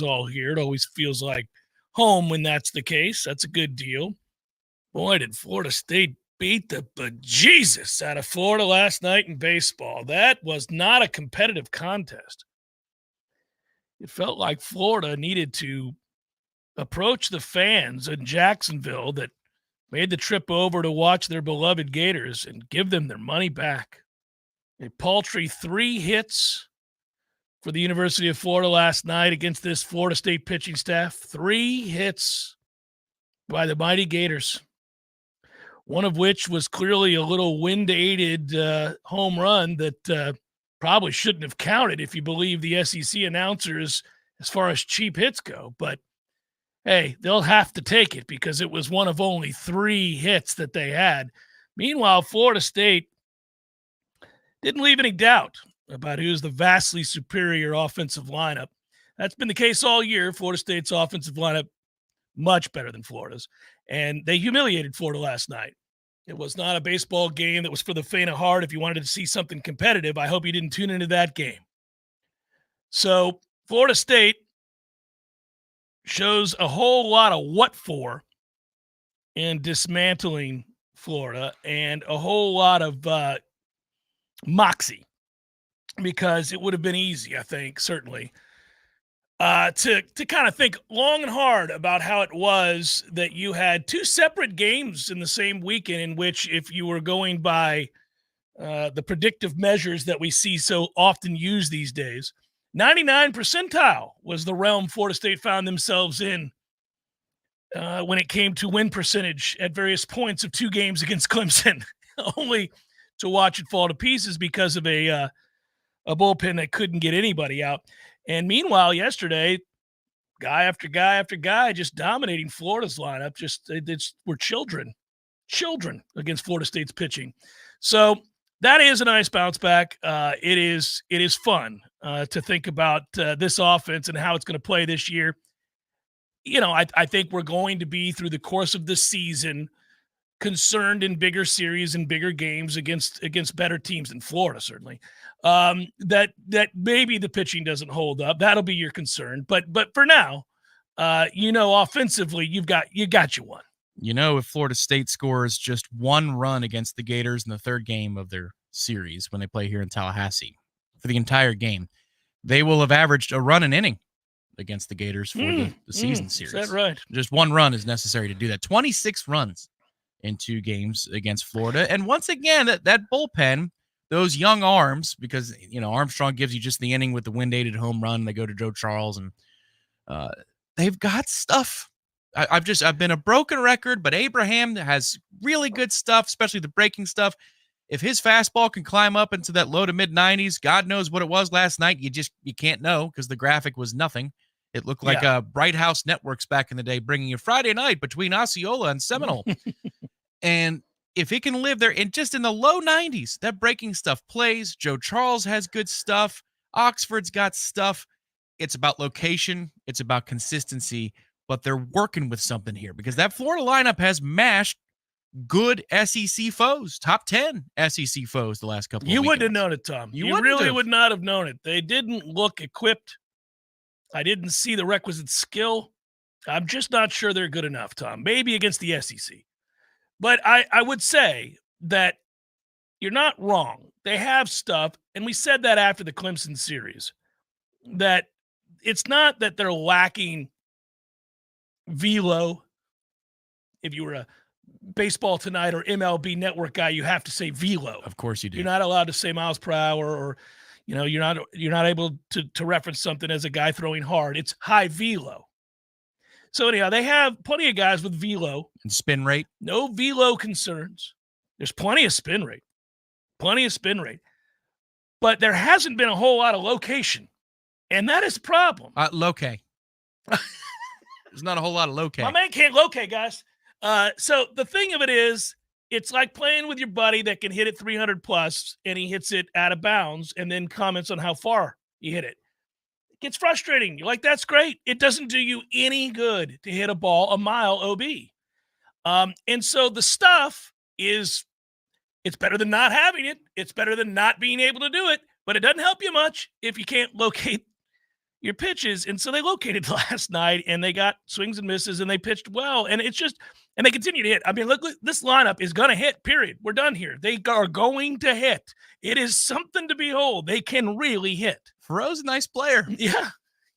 all here. It always feels like home when that's the case. That's a good deal. Boy, did Florida State beat the bejesus out of Florida last night in baseball. That was not a competitive contest. It felt like Florida needed to approach the fans in Jacksonville that made the trip over to watch their beloved Gators and give them their money back. A paltry 3 hits for the University of Florida last night against this Florida State pitching staff. 3 hits by the mighty Gators, one of which was clearly a little wind-aided home run that probably shouldn't have counted if you believe the SEC announcers as far as cheap hits go. But, hey, they'll have to take it because it was one of only 3 hits that they had. Meanwhile, Florida State didn't leave any doubt about who's the vastly superior offensive lineup. That's been the case all year. Florida State's offensive lineup much better than Florida's. And they humiliated Florida last night. It was not a baseball game that was for the faint of heart. If you wanted to see something competitive, I hope you didn't tune into that game. So Florida State shows a whole lot of what for in dismantling Florida and a whole lot of moxie, because it would have been easy, I think, certainly, to kind of think long and hard about how it was that you had 2 separate games in the same weekend in which, if you were going by the predictive measures that we see so often used these days, 99 percentile was the realm Florida State found themselves in when it came to win percentage at various points of 2 games against Clemson, only to watch it fall to pieces because of a bullpen that couldn't get anybody out. And meanwhile, yesterday, guy after guy after guy just dominating Florida's lineup. We're children against Florida State's pitching. So that is a nice bounce back. It is fun to think about this offense and how it's going to play this year. You know, I think we're going to be, through the course of the season, concerned in bigger series and bigger games against better teams than Florida, certainly. That maybe the pitching doesn't hold up. That'll be your concern. But for now, offensively, you got you one. You know, if Florida State scores just 1 run against the Gators in the 3rd game of their series when they play here in Tallahassee for the entire game, they will have averaged a run an inning against the Gators for the season series. Is that right? Just 1 run is necessary to do that. 26 runs in 2 games against Florida. And once again, that bullpen, those young arms, because, Armstrong gives you just the inning with the wind-aided home run. They go to Joe Charles, and they've got stuff. I've been a broken record, but Abraham has really good stuff, especially the breaking stuff. If his fastball can climb up into that low to mid-90s, God knows what it was last night. You can't know because the graphic was nothing. It looked like Bright House Networks back in the day, bringing you Friday night between Osceola and Seminole. And if he can live there in the low 90s, that breaking stuff plays. Joe Charles has good stuff. Oxford's got stuff. It's about location. It's about consistency. But they're working with something here because that Florida lineup has mashed good SEC foes, top 10 SEC foes the last couple of weeks. You wouldn't have known it, Tom. You really would not have known it. They didn't look equipped. I didn't see the requisite skill. I'm just not sure they're good enough, Tom. Maybe against the SEC. But I would say that you're not wrong. They have stuff, and we said that after the Clemson series, that it's not that they're lacking velo. If you were a Baseball Tonight or MLB Network guy, you have to say velo. Of course you do. You're not allowed to say miles per hour, or you're not able to reference something as a guy throwing hard. It's high velo. So anyhow, they have plenty of guys with velo. And spin rate? No velo concerns. There's plenty of spin rate. But there hasn't been a whole lot of location. And that is a problem. Locate. There's not a whole lot of locate. My man can't locate, guys. So the thing of it is, it's like playing with your buddy that can hit it 300 plus, and he hits it out of bounds and then comments on how far he hit it. It gets frustrating. You're like, that's great. It doesn't do you any good to hit a ball a mile OB. And so the stuff is, it's better than not having it. It's better than not being able to do it, but it doesn't help you much if you can't locate your pitches. And so they located last night, and they got swings and misses, and they pitched well. And it's just, and they continue to hit. I mean, look, this lineup is going to hit, period. We're done here. They are going to hit. It is something to behold. They can really hit. Ferrell's a nice player. Yeah.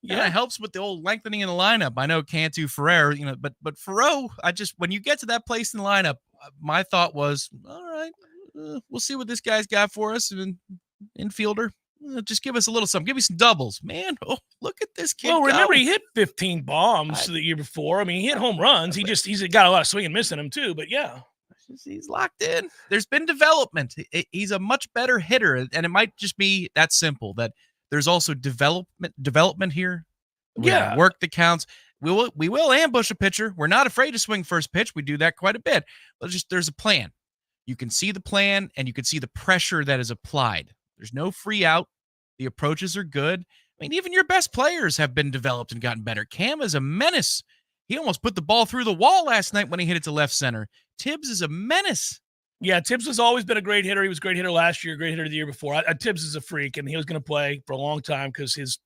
Yeah, it helps with the old lengthening in the lineup. I know Cantu, Ferrer, but Ferrell, when you get to that place in the lineup, my thought was, all right, we'll see what this guy's got for us. Infielder, just give us a little something. Give me some doubles, man. Oh, look at this kid. Well, remember, he hit 15 bombs the year before. I mean, he hit home runs. He's got a lot of swing and miss in him too. But yeah, he's locked in. There's been development. He's a much better hitter, and it might just be that simple. That there's also development here. Yeah, work the counts. We will ambush a pitcher. We're not afraid to swing first pitch. We do that quite a bit. But there's a plan. You can see the plan, and you can see the pressure that is applied. There's no free out. The approaches are good. I mean, even your best players have been developed and gotten better. Cam is a menace. He almost put the ball through the wall last night when he hit it to left center. Tibbs is a menace. Yeah, Tibbs has always been a great hitter. He was a great hitter last year, great hitter the year before. Tibbs is a freak, and he was going to play for a long time because his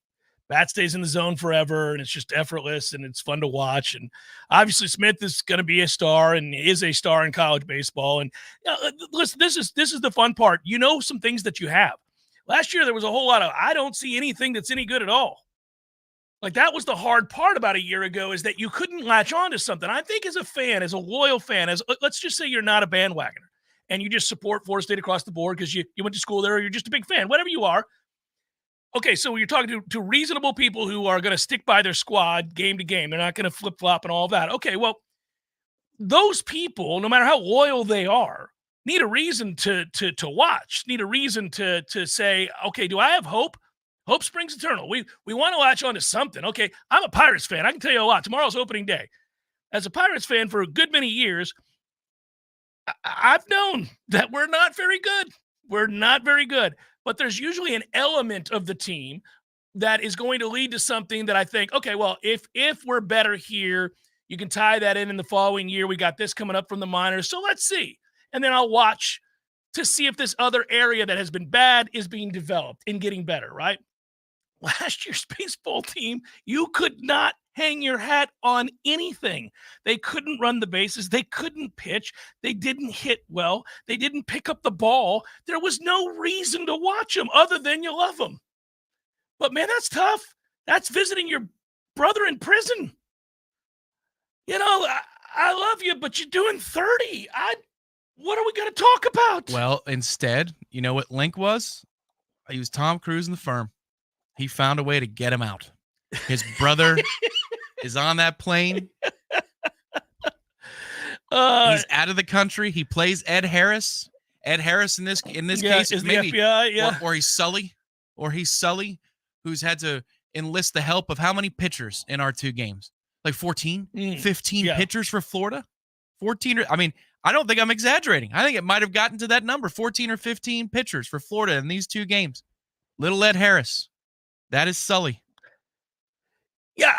bat stays in the zone forever, and it's just effortless, and it's fun to watch. And obviously, Smith is going to be a star and is a star in college baseball. And listen, this is the fun part. You know some things that you have. Last year, there was a whole lot of, I don't see anything that's any good at all. Like, that was the hard part about a year ago, is that you couldn't latch on to something. I think as a fan, as a loyal fan, let's just say you're not a bandwagoner and you just support Florida State across the board because you went to school there, or you're just a big fan, whatever you are. Okay, so you're talking to reasonable people who are going to stick by their squad game to game. They're not going to flip-flop and all of that. Okay, well, those people, no matter how loyal they are, need a reason to watch, need a reason to say, okay, do I have hope? Hope springs eternal. We want to latch on to something. Okay, I'm a Pirates fan. I can tell you a lot. Tomorrow's opening day. As a Pirates fan for a good many years, I've known that we're not very good. We're not very good. But there's usually an element of the team that is going to lead to something that I think, okay, well, if we're better here, you can tie that in the following year. We got this coming up from the minors. So let's see. And then I'll watch to see if this other area that has been bad is being developed and getting better, right? Last year's baseball team, you could not hang your hat on anything. They couldn't run the bases. They couldn't pitch. They didn't hit well. They didn't pick up the ball. There was no reason to watch them other than you love them. But, man, that's tough. That's visiting your brother in prison. You know, I love you, but you're doing 30. What are we going to talk about? Well, instead, you know what Link was? He was Tom Cruise in The Firm. He found a way to get him out. His brother is on that plane. He's out of the country. He plays Ed Harris. Ed Harris in this case is maybe the FBI, yeah. or he's Sully, who's had to enlist the help of how many pitchers in our two games? Like 14, 15 pitchers for Florida? 14. I mean, I don't think I'm exaggerating. I think it might have gotten to that number, 14 or 15 pitchers for Florida in these two games. Little Ed Harris. That is Sully. Yeah,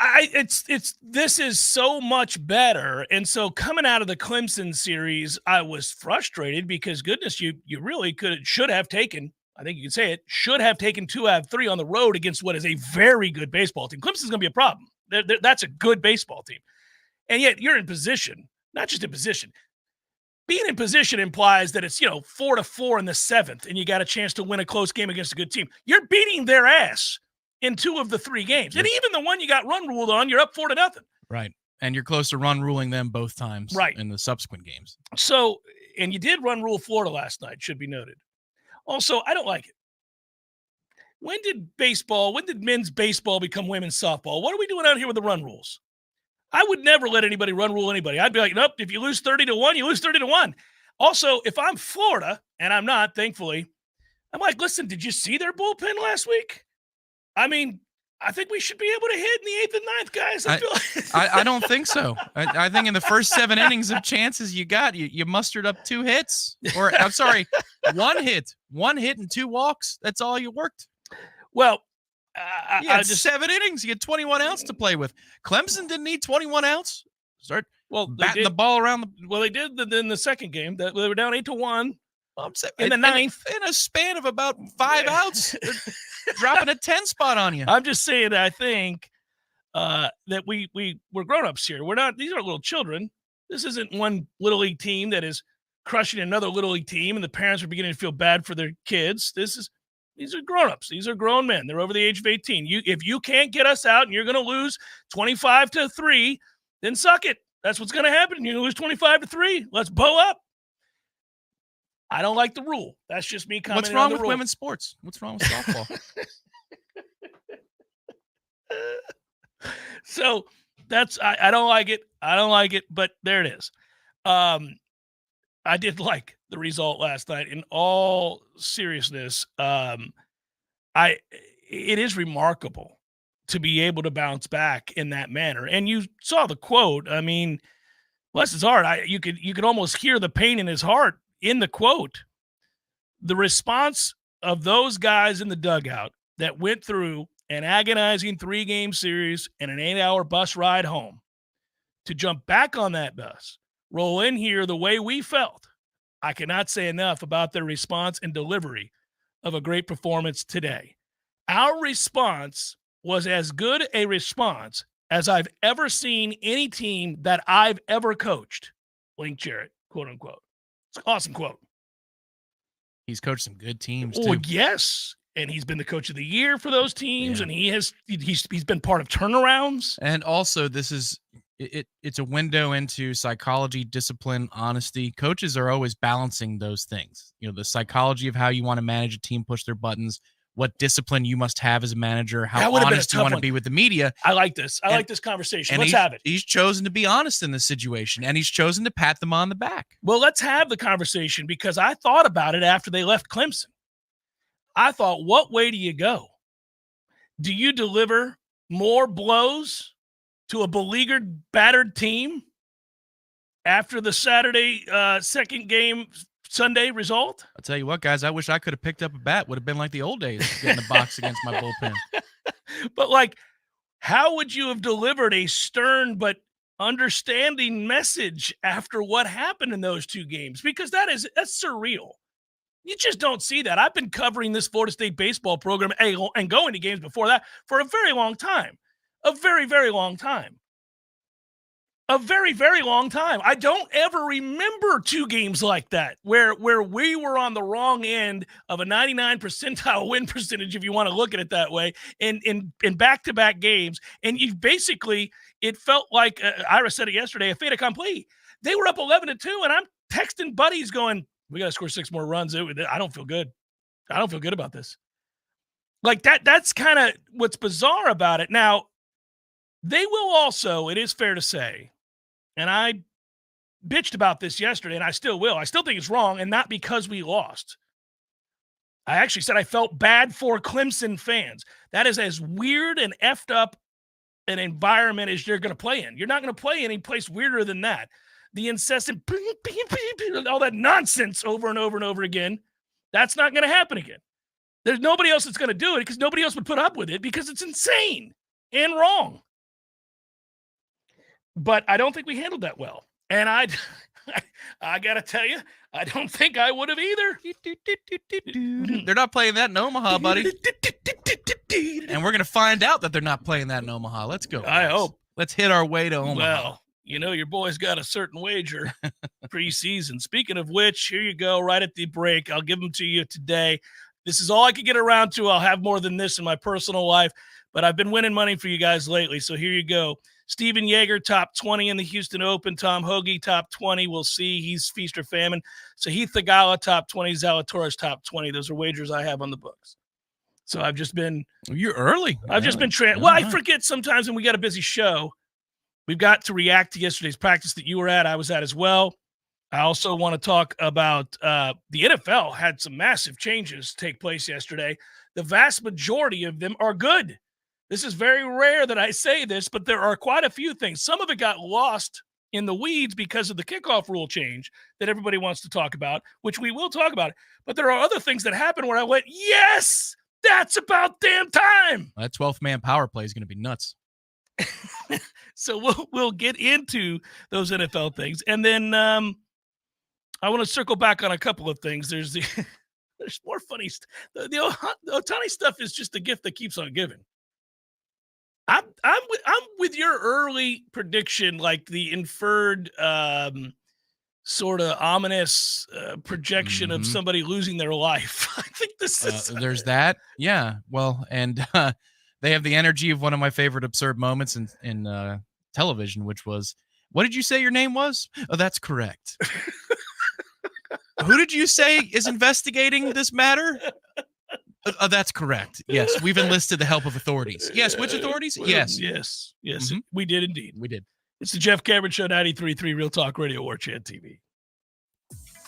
this is so much better. And so coming out of the Clemson series, I was frustrated because, goodness, you really should have taken, I think you can say it, should have taken 2 out of 3 on the road against what is a very good baseball team. Clemson's going to be a problem. That's a good baseball team. And yet you're in position, not just in position. Being in position implies that it's, 4-4 in the 7th, and you got a chance to win a close game against a good team. You're beating their ass in 2 of the 3 games. And even the one you got run ruled on, you're up 4-0. Right. And you're close to run ruling them both times in the subsequent games. So, and you did run rule Florida last night, should be noted. Also, I don't like it. When did men's baseball become women's softball? What are we doing out here with the run rules? I would never let anybody run rule anybody. I'd be like, nope, if you lose 30-1, you lose 30-1. Also, if I'm Florida, and I'm not, thankfully, I'm like, listen, did you see their bullpen last week? I mean, I think we should be able to hit in the 8th and 9th, guys. I don't think so. I think in the first 7 innings of chances you got, you mustered up 2 hits. Or, I'm sorry, 1 hit. 1 hit and 2 walks. That's all you worked. Well, you had 7 innings. You had 21 outs to play with. Clemson didn't need 21 outs. Start batting the ball around. They did in the second game. They were down 8-1 in the 9th. In a span of about 5 outs. dropping a 10 spot on you. I'm just saying that I think that we're grown-ups here. These aren't little children. This isn't one Little League team that is crushing another Little League team and the parents are beginning to feel bad for their kids. These are grown-ups. These are grown men. They're over the age of 18. If you can't get us out and you're going to lose 25-3, then suck it. That's what's going to happen. You're going to lose 25-3. Let's bow up. I don't like the rule. That's just me commenting. What's wrong on the with rule. women's sports? What's wrong with softball? So I don't like it. I don't like it, but there it is. I did like the result last night. In all seriousness, it is remarkable to be able to bounce back in that manner. And you saw the quote. I mean, bless his heart. You could almost hear the pain in his heart in the quote. The response of those guys in the dugout that went through an agonizing 3-game series and an 8-hour bus ride home to jump back on that bus, roll in here the way we felt. I cannot say enough about their response and delivery of a great performance today. Our response was as good a response as I've ever seen any team that I've ever coached. Link Jarrett, quote unquote. It's an awesome quote. He's coached some good teams, too. Oh, yes. And he's been the coach of the year for those teams, and he's been part of turnarounds. And also, this is it's a window into psychology, discipline, honesty. Coaches are always balancing those things. You know, the psychology of how you want to manage a team, push their buttons, what discipline you must have as a manager, how honest you want to be with the media. I like this. I like this conversation. Let's have it. He's chosen to be honest in this situation, and he's chosen to pat them on the back. Well, let's have the conversation, because I thought about it after they left Clemson. I thought, what way do you go? Do you deliver more blows to a beleaguered, battered team after the Saturday second game Sunday result? I'll tell you what, guys, I wish I could have picked up a bat. Would have been like the old days, getting the box against my bullpen. But, like, how would you have delivered a stern but understanding message after what happened in those 2 games? Because that's surreal. You just don't see that. I've been covering this Florida State baseball program and going to games before that for a very long time. A very, very long time. A very, very long time. I don't ever remember 2 games like that where we were on the wrong end of a 99 percentile win percentage, if you want to look at it that way, in back-to-back games. And you basically, it felt like, Ira said it yesterday, a fait accompli. They were up 11-2, and I'm texting buddies going, we got to score 6 more runs. I don't feel good. I don't feel good about this. Like that's kind of what's bizarre about it. Now, they will also, it is fair to say, and I bitched about this yesterday, and I still will. I still think it's wrong, and not because we lost. I actually said I felt bad for Clemson fans. That is as weird and effed up an environment as you're going to play in. You're not going to play any place weirder than that. The incessant, all that nonsense over and over and over again, that's not going to happen again. There's nobody else that's going to do it, because nobody else would put up with it, because it's insane and wrong. But I don't think we handled that well. And I got to tell you, I don't think I would have either. They're not playing that in Omaha, buddy. And we're going to find out that they're not playing that in Omaha. Let's go, guys. I hope. Let's hit our way to Omaha. Well, you know, your boy's got a certain wager preseason. Speaking of which, here you go, right at the break. I'll give them to you today. This is all I could get around to. I'll have more than this in my personal life, but I've been winning money for you guys lately. So here you go. Steven Yeager, top 20 in the Houston Open. Tom Hoagie, top 20. We'll see. He's feast or famine. Sahith Theegala, top 20. Zalatoris, top 20. Those are wagers I have on the books. So I've just been – You're early. I've just been – well, I forget sometimes when we got a busy show. We've got to react to yesterday's practice that you were at. I was at as well. I also want to talk about the NFL had some massive changes take place yesterday. The vast majority of them are good. This is very rare that I say this, but there are quite a few things. Some of it got lost in the weeds because of the kickoff rule change that everybody wants to talk about, which we will talk about. But there are other things that happened where I went, yes, that's about damn time. That 12th man power play is going to be nuts. So we'll get into those NFL things. And then I want to circle back on a couple of things. There's There's more funny stuff. The Ohtani stuff is just the gift that keeps on giving. I'm with your early prediction, like the inferred sort of ominous projection of somebody losing their life. I think this is there's that. Yeah. Well, and they have the energy of one of my favorite absurd moments in television, which was, what did you say your name was? Oh, that's correct. Who did you say is investigating this matter? That's correct. Yes, we've enlisted the help of authorities. Yes, which authorities? Yes. Yes, we did indeed. We did. It's the Jeff Cameron Show, 93.3 Real Talk Radio, Warchant TV.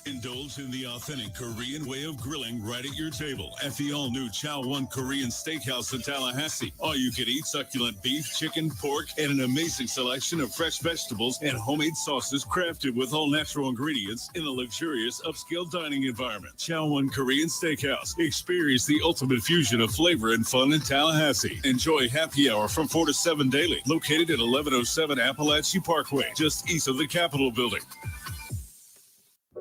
Indulge in the authentic Korean way of grilling right at your table at the all-new Chow One Korean Steakhouse in Tallahassee. All-you-can-eat succulent beef, chicken, pork, and an amazing selection of fresh vegetables and homemade sauces crafted with all-natural ingredients in a luxurious upscale dining environment. Chow One Korean Steakhouse. Experience the ultimate fusion of flavor and fun in Tallahassee. Enjoy happy hour from 4 to 7 daily. Located at 1107 Appalachia Parkway, just east of the Capitol Building.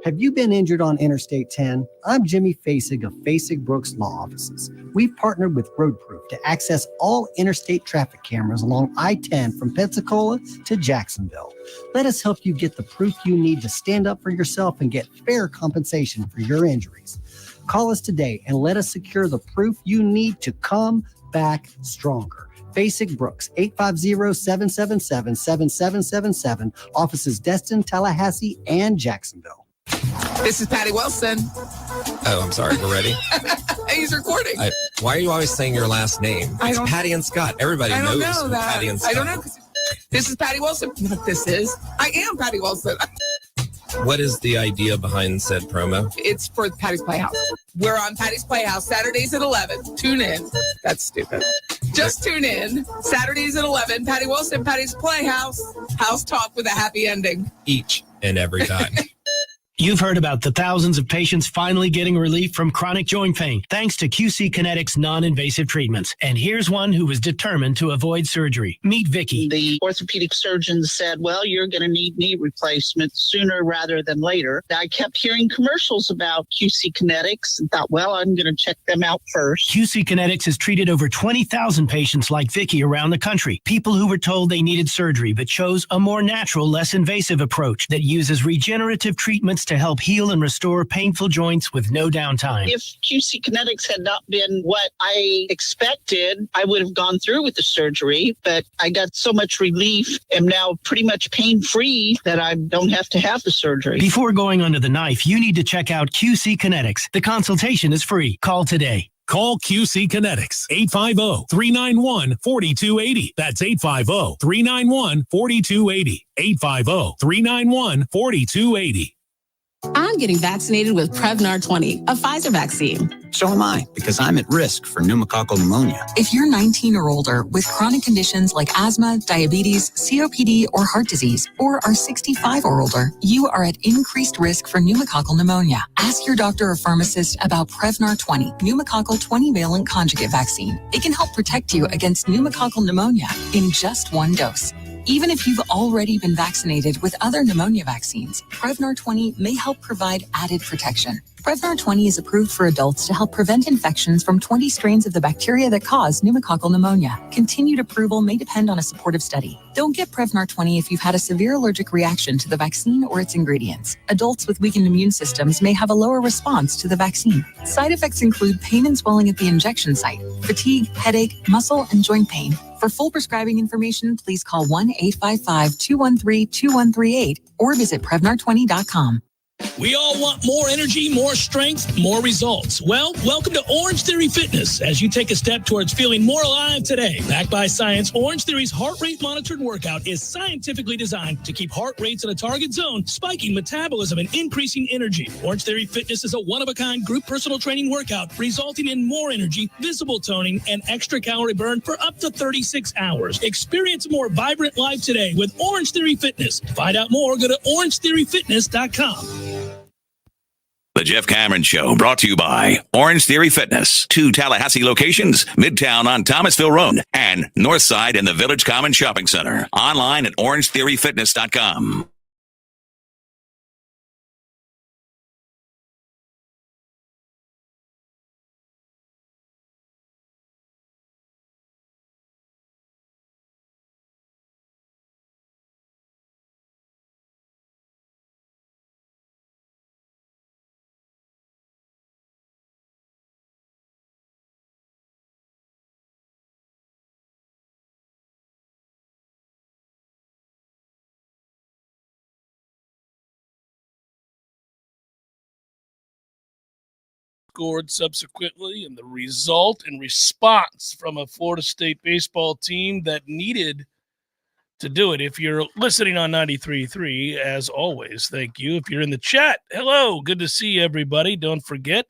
Have you been injured on Interstate 10? I'm Jimmy Fasig of Fasig Brooks Law Offices. We've partnered with RoadProof to access all interstate traffic cameras along I-10 from Pensacola to Jacksonville. Let us help you get the proof you need to stand up for yourself and get fair compensation for your injuries. Call us today and let us secure the proof you need to come back stronger. Fasig Brooks, 850-777-7777. Offices Destin, Tallahassee, and Jacksonville. This is Patty Wilson. Oh, I'm sorry. We're ready. He's recording. Why are you always saying your last name? It's Patty and Scott. Everybody knows that. Patty and Scott. I don't know. This is Patty Wilson. What this is? I am Patty Wilson. What is the idea behind said promo? It's for Patty's Playhouse. We're on Patty's Playhouse Saturdays at 11. Tune in. That's stupid. Just tune in. Saturdays at 11. Patty Wilson, Patty's Playhouse. House talk with a happy ending. Each and every time. You've heard about the thousands of patients finally getting relief from chronic joint pain thanks to QC Kinetics non-invasive treatments. And here's one who was determined to avoid surgery. Meet Vicky. The orthopedic surgeon said, well, you're going to need knee replacement sooner rather than later. I kept hearing commercials about QC Kinetics and thought, well, I'm going to check them out first. QC Kinetics has treated over 20,000 patients like Vicky around the country. People who were told they needed surgery but chose a more natural, less invasive approach that uses regenerative treatments to help heal and restore painful joints with no downtime. If QC Kinetics had not been what I expected, I would have gone through with the surgery, but I got so much relief, am now pretty much pain-free that I don't have to have the surgery. Before going under the knife, you need to check out QC Kinetics. The consultation is free. Call today. Call QC Kinetics, 850-391-4280. That's 850-391-4280. 850-391-4280. I'm getting vaccinated with Prevnar 20, a Pfizer vaccine. So am I, because I'm at risk for pneumococcal pneumonia. If you're 19 or older with chronic conditions like asthma, diabetes, COPD, or heart disease, or are 65 or older, you are at increased risk for pneumococcal pneumonia. Ask your doctor or pharmacist about Prevnar 20, pneumococcal 20-valent conjugate vaccine. It can help protect you against pneumococcal pneumonia in just one dose. Even if you've already been vaccinated with other pneumonia vaccines, Prevnar 20 may help provide added protection. Prevnar 20 is approved for adults to help prevent infections from 20 strains of the bacteria that cause pneumococcal pneumonia. Continued approval may depend on a supportive study. Don't get Prevnar 20 if you've had a severe allergic reaction to the vaccine or its ingredients. Adults with weakened immune systems may have a lower response to the vaccine. Side effects include pain and swelling at the injection site, fatigue, headache, muscle, and joint pain. For full prescribing information, please call 1-855-213-2138 or visit Prevnar20.com. We all want more energy, more strength, more results. Well, welcome to Orange Theory Fitness as you take a step towards feeling more alive today. Backed by science, Orange Theory's heart rate monitored workout is scientifically designed to keep heart rates in a target zone, spiking metabolism and increasing energy. Orange Theory Fitness is a one-of-a-kind group personal training workout resulting in more energy, visible toning, and extra calorie burn for up to 36 hours. Experience a more vibrant life today with Orange Theory Fitness. To find out more, go to orangetheoryfitness.com. The Jeff Cameron Show, brought to you by Orange Theory Fitness. 2 Tallahassee locations, Midtown on Thomasville Road and Northside in the Village Common Shopping Center. Online at orangetheoryfitness.com. scored subsequently, and the result and response from a Florida State baseball team that needed to do it. If you're listening on 93.3, as always, thank you. If you're in the chat, hello, good to see everybody. Don't forget,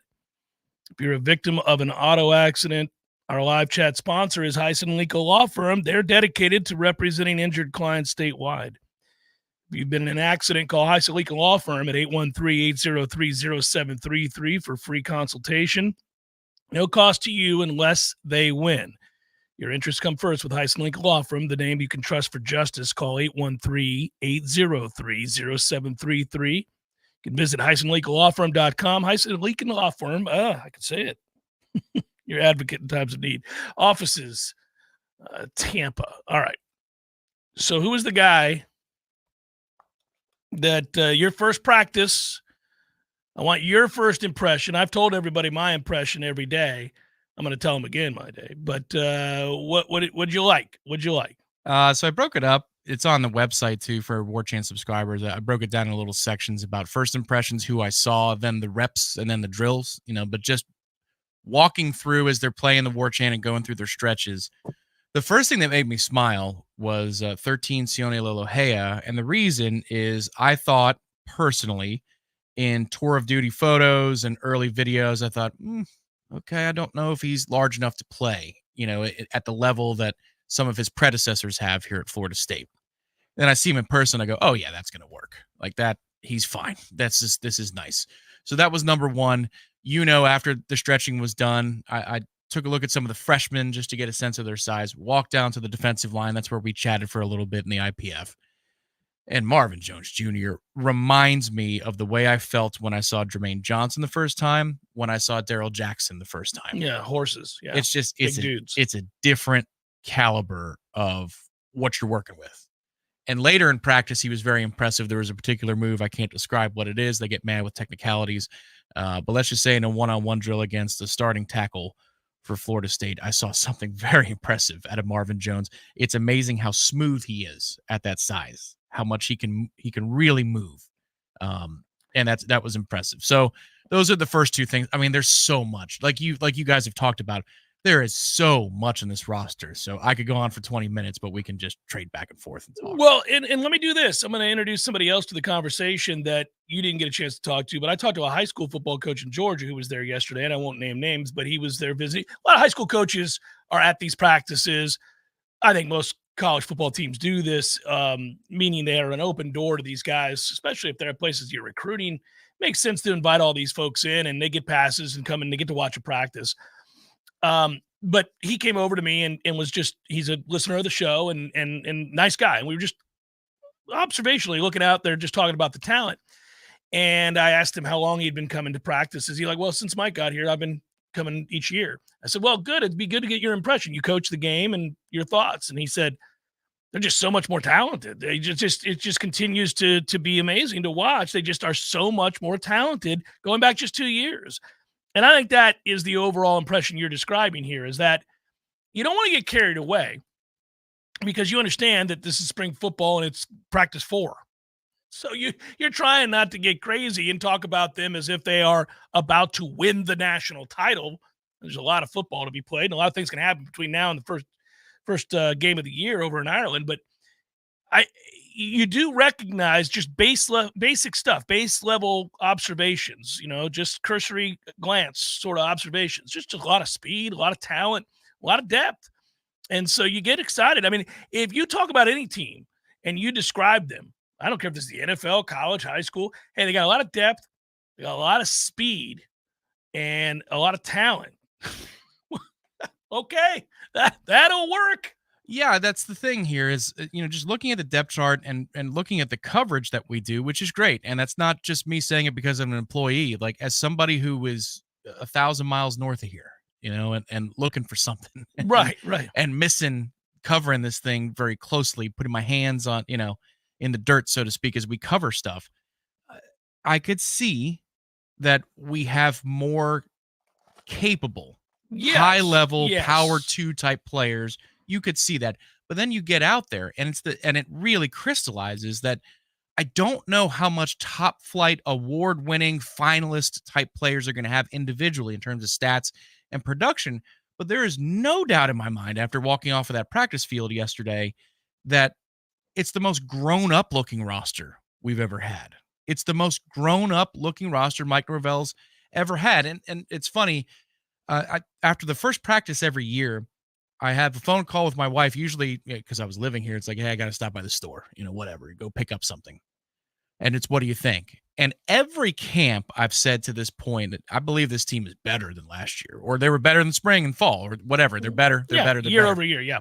if you're a victim of an auto accident, our live chat sponsor is Heisen Legal Law Firm. They're dedicated to representing injured clients statewide. If you've been in an accident, call Heisen Legal Law Firm at 813-803-0733 for free consultation. No cost to you unless they win. Your interests come first with Heisen Legal Law Firm, the name you can trust for justice. Call 813-803-0733. You can visit HeisenLegalLawFirm.com. Heisen Legal Law Firm, I can say it. Your advocate in times of need. Offices, Tampa. All right. So who is the guy that your first practice, I want your first impression. I've told everybody my impression every day. I'm going to tell them again my day. But what'd you like? What'd you like? So I broke it up. It's on the website, too, for Warchant subscribers. I broke it down in little sections about first impressions, who I saw, then the reps, and then the drills, but just walking through as they're playing the Warchant and going through their stretches. The first thing that made me smile was 13 Sione Lolohea, and the reason is I thought personally in tour of duty photos and early videos, I thought, okay, I don't know if he's large enough to play, at the level that some of his predecessors have here at Florida State. Then I see him in person, I go, oh yeah, that's going to work. Like that, he's fine. This is nice. So that was number one. After the stretching was done, I took a look at some of the freshmen just to get a sense of their size, walked down to the defensive line. That's where we chatted for a little bit in the IPF. And Marvin Jones Jr. reminds me of the way I felt when I saw Jermaine Johnson the first time, when I saw Daryl Jackson the first time. Yeah, horses. Yeah, it's just dudes. It's a different caliber of what you're working with. And later in practice, he was very impressive. There was a particular move. I can't describe what it is. They get mad with technicalities. But let's just say in a one-on-one drill against the starting tackle for Florida State, I saw something very impressive out of Marvin Jones. It's amazing how smooth he is at that size, how much he can really move. And that was impressive. So those are the first two things. I mean, there's so much. Like you guys have talked about, there is so much in this roster. So I could go on for 20 minutes, but we can just trade back and forth and talk. Well, and let me do this. I'm going to introduce somebody else to the conversation that you didn't get a chance to talk to, but I talked to a high school football coach in Georgia who was there yesterday, and I won't name names, but he was there visiting. A lot of high school coaches are at these practices. I think most college football teams do this, meaning they are an open door to these guys, especially if they're at places you're recruiting. It makes sense to invite all these folks in, and they get passes and come and they get to watch a practice. But he came over to me and was he's a listener of the show and nice guy. And we were just observationally looking out there, just talking about the talent. And I asked him how long he'd been coming to practice. Is he like, well, since Mike got here, I've been coming each year. I said, well, good. It'd be good to get your impression. You coach the game and your thoughts. And he said, they're just so much more talented. It just continues to be amazing to watch. They just are so much more talented going back just 2 years. And I think that is the overall impression you're describing here, is that you don't want to get carried away because you understand that this is spring football and it's practice 4. So you're trying not to get crazy and talk about them as if they are about to win the national title. There's a lot of football to be played, and a lot of things can happen between now and the first game of the year over in Ireland. But you do recognize just basic stuff, base level observations, just cursory glance sort of observations, just a lot of speed, a lot of talent, a lot of depth. And so you get excited. I mean, if you talk about any team and you describe them, I don't care if this is the NFL, college, high school, hey, they got a lot of depth, they got a lot of speed, and a lot of talent. Okay, that'll work. Yeah, that's the thing here is, just looking at the depth chart and looking at the coverage that we do, which is great. And that's not just me saying it because I'm an employee, like as somebody who is 1,000 miles north of here, and looking for something. Right. And covering this thing very closely, putting my hands on, in the dirt, so to speak, as we cover stuff. I could see that we have more capable, high-level, power 2 type players. You could see that, but then you get out there and it really crystallizes that I don't know how much top flight, award-winning, finalist type players are going to have individually in terms of stats and production. But there is no doubt in my mind after walking off of that practice field yesterday that it's the most grown-up looking roster we've ever had. It's the most grown-up looking roster Mike Norvell's ever had. And it's funny, after the first practice every year, I have a phone call with my wife, usually because I was living here. It's like, hey, I got to stop by the store, whatever, go pick up something. And it's, what do you think? And every camp I've said to this point that I believe this team is better than last year, or they were better than spring and fall, or whatever. They're better. They're better. Year over year. Yeah.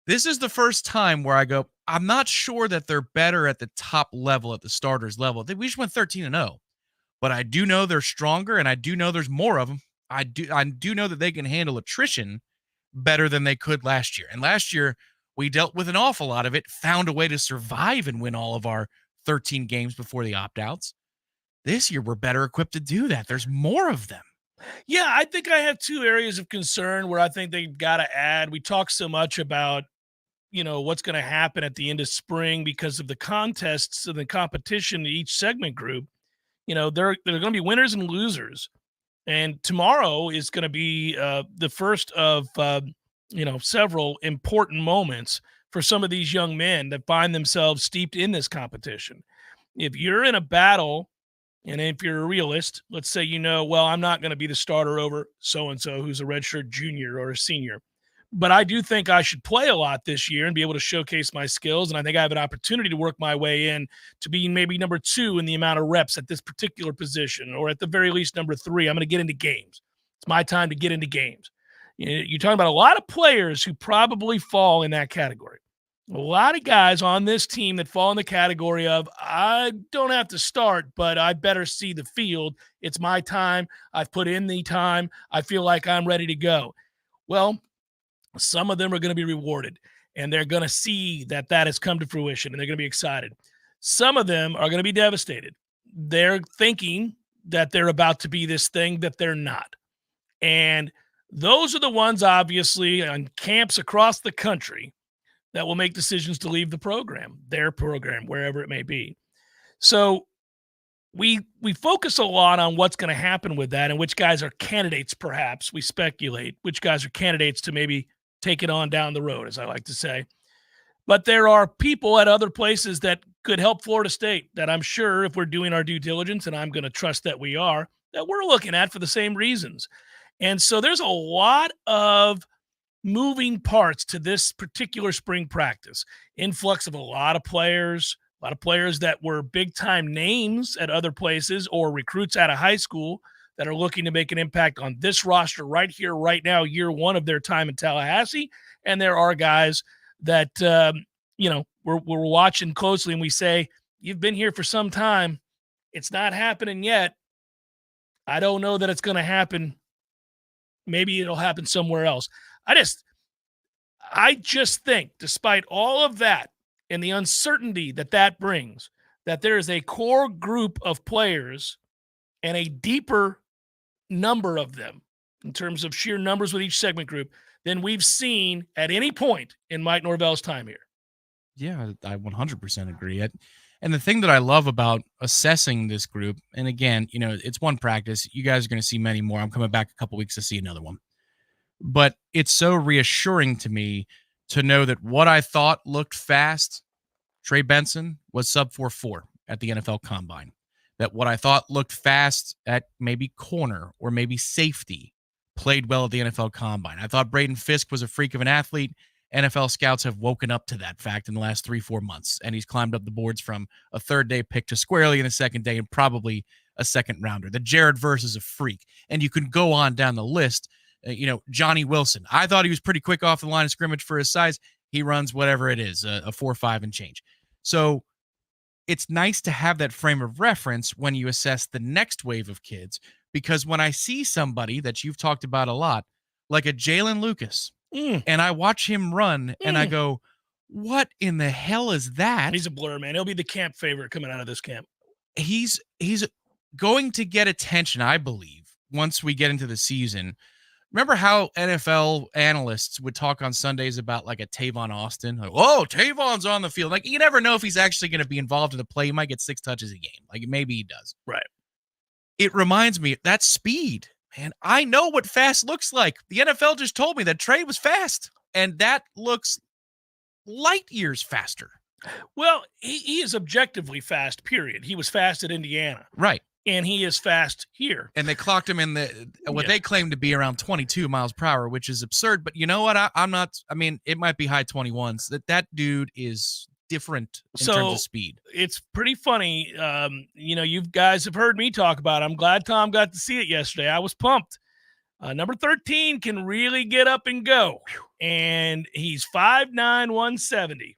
This is the first time where I go, I'm not sure that they're better at the top level, at the starters level. We just went 13-0, but I do know they're stronger, and I do know there's more of them. I do know that they can handle attrition better than they could last year. And last year, we dealt with an awful lot of it, found a way to survive and win all of our 13 games before the opt-outs. This year, we're better equipped to do that. There's more of them. Yeah, I think I have two areas of concern where I think they've got to add. We talk so much about, what's going to happen at the end of spring because of the contests and the competition in each segment group. There are going to be winners and losers. And tomorrow is going to be the first of, several important moments for some of these young men that find themselves steeped in this competition. If you're in a battle, and if you're a realist, let's say, I'm not going to be the starter over so-and-so who's a redshirt junior or a senior. But I do think I should play a lot this year and be able to showcase my skills. And I think I have an opportunity to work my way in to being maybe number 2 in the amount of reps at this particular position, or at the very least number 3. I'm going to get into games. It's my time to get into games. You're talking about a lot of players who probably fall in that category. A lot of guys on this team that fall in the category of, I don't have to start, but I better see the field. It's my time. I've put in the time. I feel like I'm ready to go. Well, some of them are going to be rewarded, and they're going to see that has come to fruition, and they're going to be excited. Some of them are going to be devastated. They're thinking that they're about to be this thing that they're not. And those are the ones, obviously, on camps across the country that will make decisions to leave the program, their program, wherever it may be. So we focus a lot on what's going to happen with that and which guys are candidates, perhaps. We speculate which guys are candidates to maybe take it on down the road, as I like to say. But there are people at other places that could help Florida State that I'm sure, if we're doing our due diligence, and I'm going to trust that we are, that we're looking at for the same reasons. And so there's a lot of moving parts to this particular spring practice. Influx of a lot of players that were big-time names at other places or recruits out of high school that are looking to make an impact on this roster right here, right now, year one of their time in Tallahassee. And there are guys that, we're watching closely, and we say, you've been here for some time. It's not happening yet. I don't know that it's going to happen. Maybe it'll happen somewhere else. I just think, despite all of that and the uncertainty that brings, that there is a core group of players and a deeper number of them in terms of sheer numbers with each segment group than we've seen at any point in Mike Norvell's time here. Yeah, I 100% agree. And the thing that I love about assessing this group, and again, it's one practice. You guys are going to see many more. I'm coming back a couple weeks to see another one. But it's so reassuring to me to know that what I thought looked fast, Trey Benson was sub 4.4 at the NFL Combine. That what I thought looked fast at maybe corner or maybe safety played well at the NFL Combine. I thought Braden Fisk was a freak of an athlete. NFL scouts have woken up to that fact in the last 3-4 months, and he's climbed up the boards from a third-day pick to squarely in the second day and probably a second-rounder. The Jarrett verse is a freak, and you can go on down the list. Johnny Wilson. I thought he was pretty quick off the line of scrimmage for his size. He runs whatever it is, a 4.5 and change. So it's nice to have that frame of reference when you assess the next wave of kids, because when I see somebody that you've talked about a lot, like a Jaylen Lucas, and I watch him run, and I go, what in the hell is that? He's a blur, man. He'll be the camp favorite coming out of this camp. He's going to get attention, I believe, once we get into the season, Remember how NFL analysts would talk on Sundays about like a Tavon Austin? Like, oh, Tavon's on the field. Like, you never know if he's actually going to be involved in the play. He might get 6 touches a game. Like, maybe he does. Right. It reminds me, that speed, man. I know what fast looks like. The NFL just told me that Trey was fast, and that looks light years faster. Well, he is objectively fast, period. He was fast at Indiana. Right. And he is fast here. And they clocked him in what they claim to be around 22 miles per hour, which is absurd. But you know what? I'm not. I mean, it might be high 21s. That dude is different in terms of speed. It's pretty funny. You guys have heard me talk about it. I'm glad Tom got to see it yesterday. I was pumped. Number 13 can really get up and go. And he's 5'9", 170.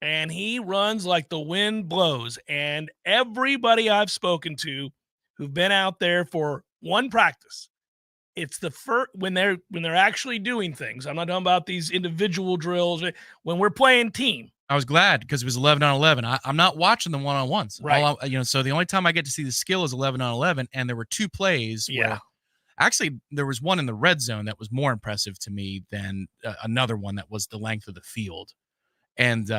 And he runs like the wind blows. And everybody I've spoken to who've been out there for one practice, it's the first when they're actually doing things. I'm not talking about these individual drills. When we're playing team. I was glad because it was 11 on 11. I'm not watching the one-on-ones. Right. So the only time I get to see the skill is 11 on 11. And there were 2 plays. Yeah. Actually, there was one in the red zone that was more impressive to me than another one that was the length of the field. And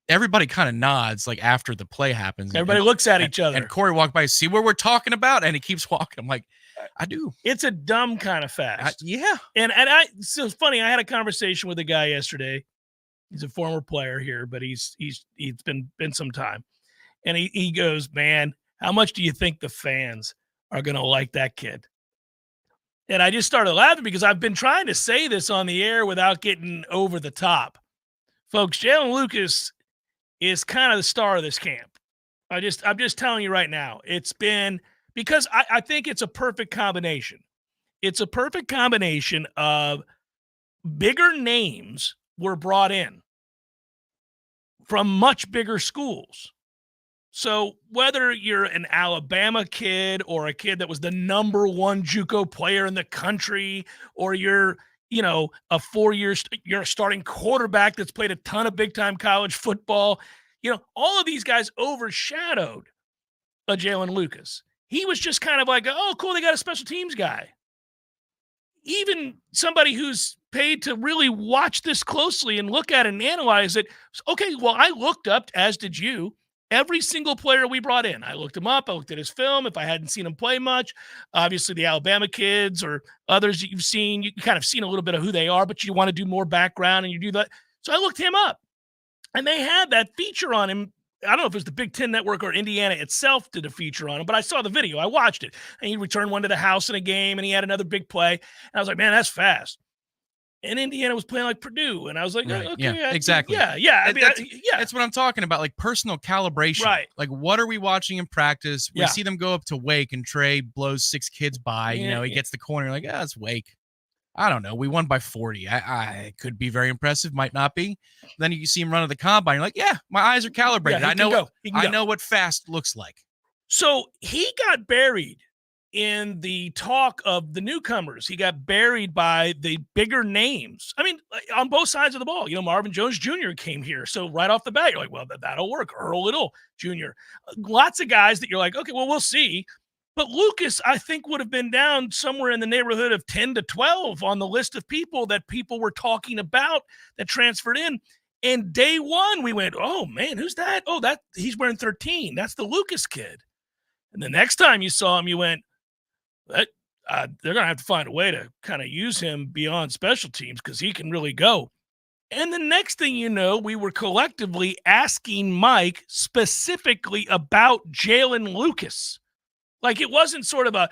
everybody kind of nods like after the play happens. Everybody looks at each other. And Corey walked by, see what we're talking about? And he keeps walking. I'm like, I do. It's a dumb kind of fast. Yeah. And so it's funny. I had a conversation with a guy yesterday. He's a former player here, but he's been some time. And he goes, man, how much do you think the fans are going to like that kid? And I just started laughing because I've been trying to say this on the air without getting over the top. Folks, Jaylen Lucas is kind of the star of this camp. I'm just telling you right now. It's been because I think it's a perfect combination. It's a perfect combination of bigger names were brought in from much bigger schools. So whether you're an Alabama kid or a kid that was the number 1 JUCO player in the country, or you're, a 4-year, you're a starting quarterback that's played a ton of big-time college football, all of these guys overshadowed a Jaylen Lucas. He was just kind of like, oh, cool, they got a special teams guy. Even somebody who's paid to really watch this closely and look at it and analyze it. Okay, well, I looked up, as did you, every single player we brought in. I looked him up. I looked at his film. If I hadn't seen him play much, obviously the Alabama kids or others that you've seen, you kind of seen a little bit of who they are, but you want to do more background and you do that. So I looked him up, and they had that feature on him. I don't know if it was the Big Ten Network or Indiana itself did a feature on him, but I saw the video. I watched it, and he returned one to the house in a game, and he had another big play. And I was like, man, that's fast. And Indiana was playing like Purdue, and I was like, right. okay, yeah, exactly. Yeah. That's what I'm talking about, like personal calibration. Right. Like, what are we watching in practice? We see them go up to Wake, and Trey blows 6 kids by. He gets the corner, like, it's Wake. I don't know. We won by 40. I could be very impressive, might not be. Then you see him run to the combine. You're like, yeah, my eyes are calibrated. Yeah, I know what fast looks like. So he got buried in the talk of the newcomers. He got buried by the bigger names. I mean, on both sides of the ball. Marvin Jones Jr. came here. So right off the bat, you're like, well, that'll work. Earl Little Jr. Lots of guys that you're like, okay, well, we'll see. But Lucas, I think, would have been down somewhere in the neighborhood of 10 to 12 on the list of people that people were talking about that transferred in. And day one, we went, oh, man, who's that? Oh, he's wearing 13. That's the Lucas kid. And the next time you saw him, you went, they're going to have to find a way to kind of use him beyond special teams because he can really go. And the next thing you know, we were collectively asking Mike specifically about Jaylen Lucas. Like, it wasn't sort of of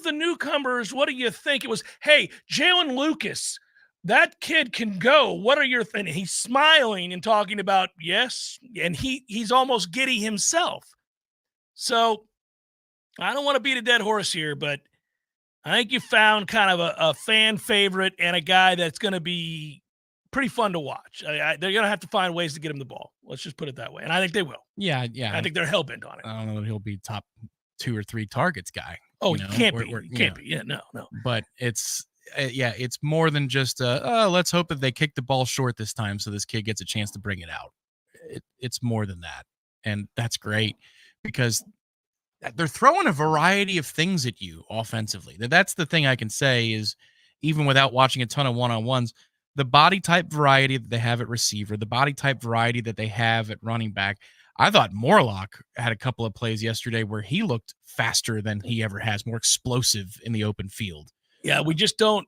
the newcomers, what do you think? It was, hey, Jaylen Lucas, that kid can go. What are your things? And he's smiling and talking about, yes, and he's almost giddy himself. So I don't want to beat a dead horse here, but I think you found kind of a fan favorite and a guy that's going to be pretty fun to watch. They're going to have to find ways to get him the ball. Let's just put it that way. And I think they will. Yeah. I think they're hell-bent on it. I don't know that he'll be top 2 or 3 targets guy. Oh, he can't be. Can't be. Yeah, no. But it's more than just let's hope that they kick the ball short this time so this kid gets a chance to bring it out. It's more than that. And that's great because they're throwing a variety of things at you offensively. That's the thing I can say is even without watching a ton of one-on-ones, the body type variety that they have at receiver, the body type variety that they have at running back. I thought Morlock had a couple of plays yesterday where he looked faster than he ever has, more explosive in the open field. Yeah, we just don't.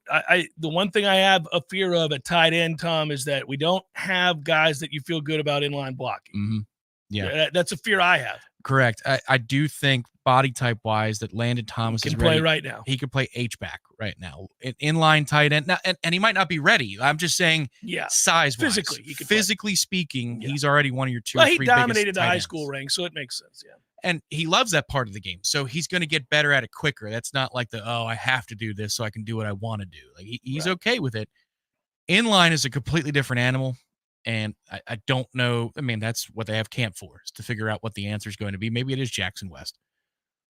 The one thing I have a fear of at tight end, Tom, is that we don't have guys that you feel good about inline blocking. Mm-hmm. Yeah, that's a fear I have. Correct. I do think body type wise that Landon Thomas can is ready. Play right now. He could play H-back right now, inline tight end. Now, and he might not be ready. I'm just saying, size physically, physically speaking, he's already one of your 2 or 3 he dominated the high ends. school ranks, so it makes sense. Yeah. And he loves that part of the game. So he's going to get better at it quicker. That's not like I have to do this so I can do what I want to do. Like he's okay with it. Inline is a completely different animal. And I don't know. I mean, that's what they have camp for, is to figure out what the answer is going to be. Maybe it is Jackson West.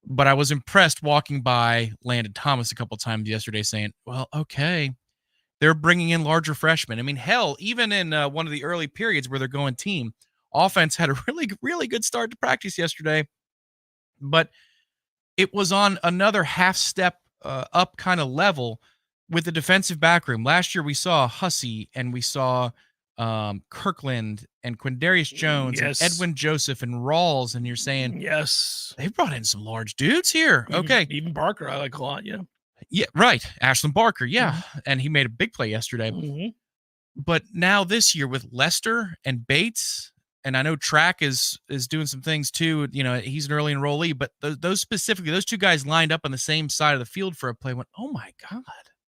But I was impressed walking by Landon Thomas a couple times yesterday saying, well, okay, they're bringing in larger freshmen. I mean, hell, even in one of the early periods where they're going team, offense had a really, really good start to practice yesterday. But it was on another half step up kind of level with the defensive back room. Last year we saw Hussey and we saw Kirkland and Quindarius Jones and Edwin Joseph and Rawls, and you're saying, they brought in some large dudes here. Okay. Even Barker, I like a lot. Yeah. Yeah, right. Ashland Barker. Yeah. Mm-hmm. And he made a big play yesterday. Mm-hmm. But now this year with Lester and Bates, and I know Track is doing some things too. You know, he's an early enrollee, but those specifically, those two guys lined up on the same side of the field for a play went, oh my God,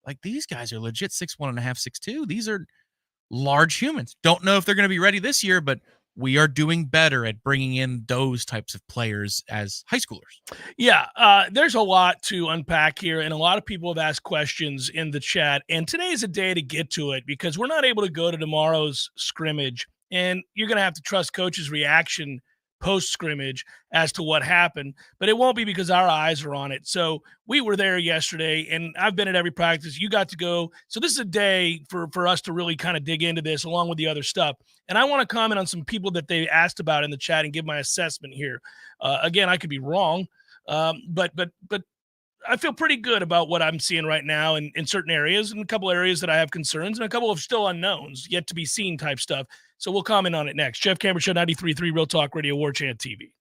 like these guys are legit 6'1.5", 6'2". These are large humans. Don't know if they're going to be ready this year, but we are doing better at bringing in those types of players as high schoolers. Yeah, there's a lot to unpack here, and a lot of people have asked questions in the chat, and today is a day to get to it because we're not able to go to tomorrow's scrimmage, and you're going to have to trust coach's reaction post-scrimmage as to what happened, but it won't be because our eyes are on it. So we were there yesterday, and I've been at every practice. You got to go. So this is a day for us to really kind of dig into this along with the other stuff. And I want to comment on some people that they asked about in the chat and give my assessment here. Again, I could be wrong, but I feel pretty good about what I'm seeing right now in certain areas, and a couple areas that I have concerns, and a couple of still unknowns, yet to be seen type stuff. So we'll comment on it next. Jeff Cameron Show, 93.3 Real Talk Radio, Warchant TV.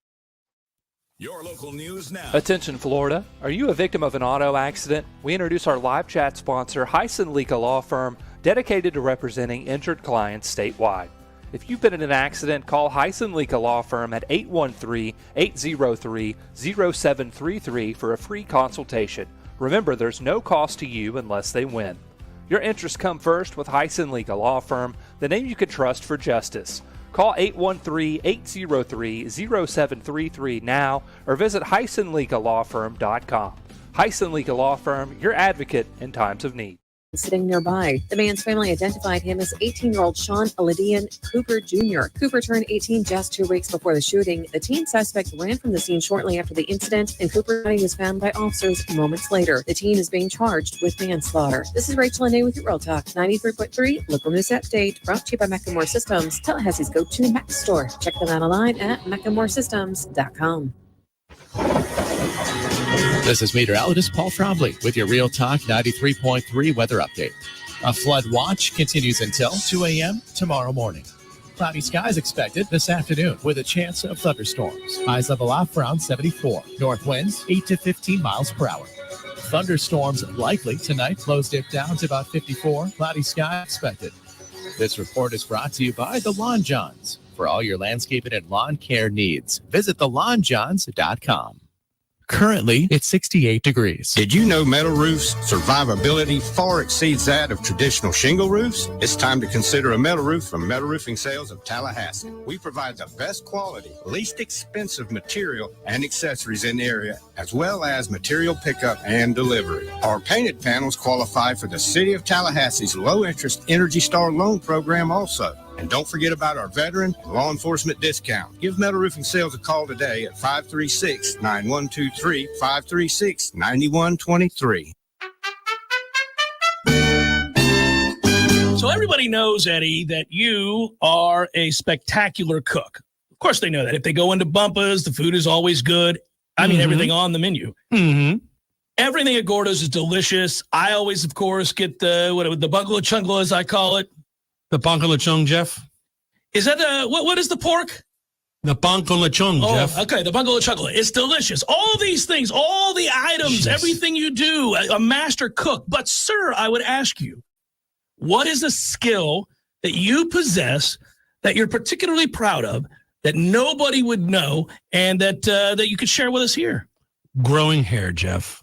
Your local news now. Attention, Florida. Are you a victim of an auto accident? We introduce our live chat sponsor, Hyson Lika Law Firm, dedicated to representing injured clients statewide. If you've been in an accident, call Hyson Lika Law Firm at 813-803-0733 for a free consultation. Remember, there's no cost to you unless they win. Your interests come first with Hyson Lika Law Firm, the name you can trust for justice. Call 813-803-0733 now or visit HysonLikaLawFirm.com. Hyson Lika Law Firm, your advocate in times of need. Sitting nearby. The man's family identified him as 18-year-old Sean Aladian Cooper Jr. Cooper turned 18 just 2 weeks before the shooting. The teen suspect ran from the scene shortly after the incident, and Cooper's body was found by officers moments later. The teen is being charged with manslaughter. This is Rachel Anae with your Real Talk 93.3 Local News Update, brought to you by Macklemore Systems, Tallahassee's go-to Mac store. Check them out online at MacklemoreSystems.com. This is meteorologist Paul Trombley with your Real Talk 93.3 weather update. A flood watch continues until 2 a.m. tomorrow morning. Cloudy skies expected this afternoon with a chance of thunderstorms. Highs level off around 74. North winds 8 to 15 miles per hour. Thunderstorms likely tonight. Lows dip down to about 54. Cloudy sky expected. This report is brought to you by the Lawn Johns. For all your landscaping and lawn care needs, visit thelawnjohns.com. Currently, it's 68 degrees. Did you know metal roofs' survivability far exceeds that of traditional shingle roofs? It's time to consider a metal roof from Metal Roofing Sales of Tallahassee. We provide the best quality, least expensive material and accessories in the area, as well as material pickup and delivery. Our painted panels qualify for the City of Tallahassee's low-interest Energy Star loan program also. And don't forget about our veteran law enforcement discount. Give Metal Roofing Sales a call today at 536-9123, 536-9123. So everybody knows, Eddie, that you are a spectacular cook. Of course they know that. If they go into Bumpers, the food is always good. I mean, everything on the menu. Mm-hmm. Everything at Gordo's is delicious. I always, of course, get the bungalow chungla, as I call it. The Bonko Lechong, Jeff. Is that what is the pork? The Bonko Lechong, Jeff. Okay, the bungalow chungla. It's delicious. All of these things, all the items, everything you do, a master cook. But, sir, I would ask you, what is a skill that you possess that you're particularly proud of that nobody would know and that you could share with us here? Growing hair, Jeff.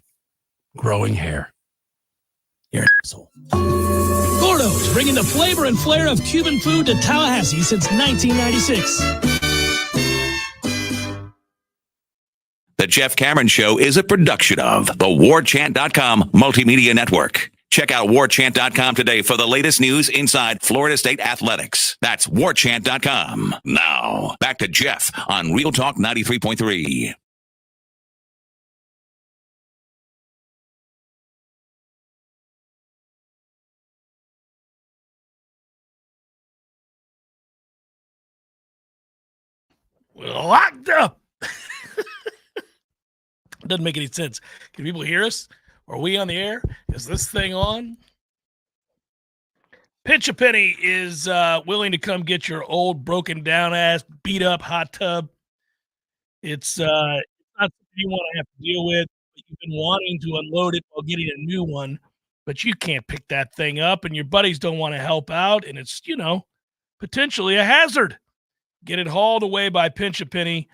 Growing hair. You're an asshole. Gordo's, bringing the flavor and flair of Cuban food to Tallahassee since 1996. The Jeff Cameron Show is a production of the Warchant.com Multimedia Network. Check out Warchant.com today for the latest news inside Florida State athletics. That's Warchant.com. Now, back to Jeff on Real Talk 93.3. We're locked up. Doesn't make any sense. Can people hear us? Are we on the air? Is this thing on? Pinch a Penny is willing to come get your old, broken down ass, beat up hot tub. It's not something you want to have to deal with. You've been wanting to unload it while getting a new one, but you can't pick that thing up, and your buddies don't want to help out, and it's, potentially a hazard. Get it hauled away by Pinch a Penny.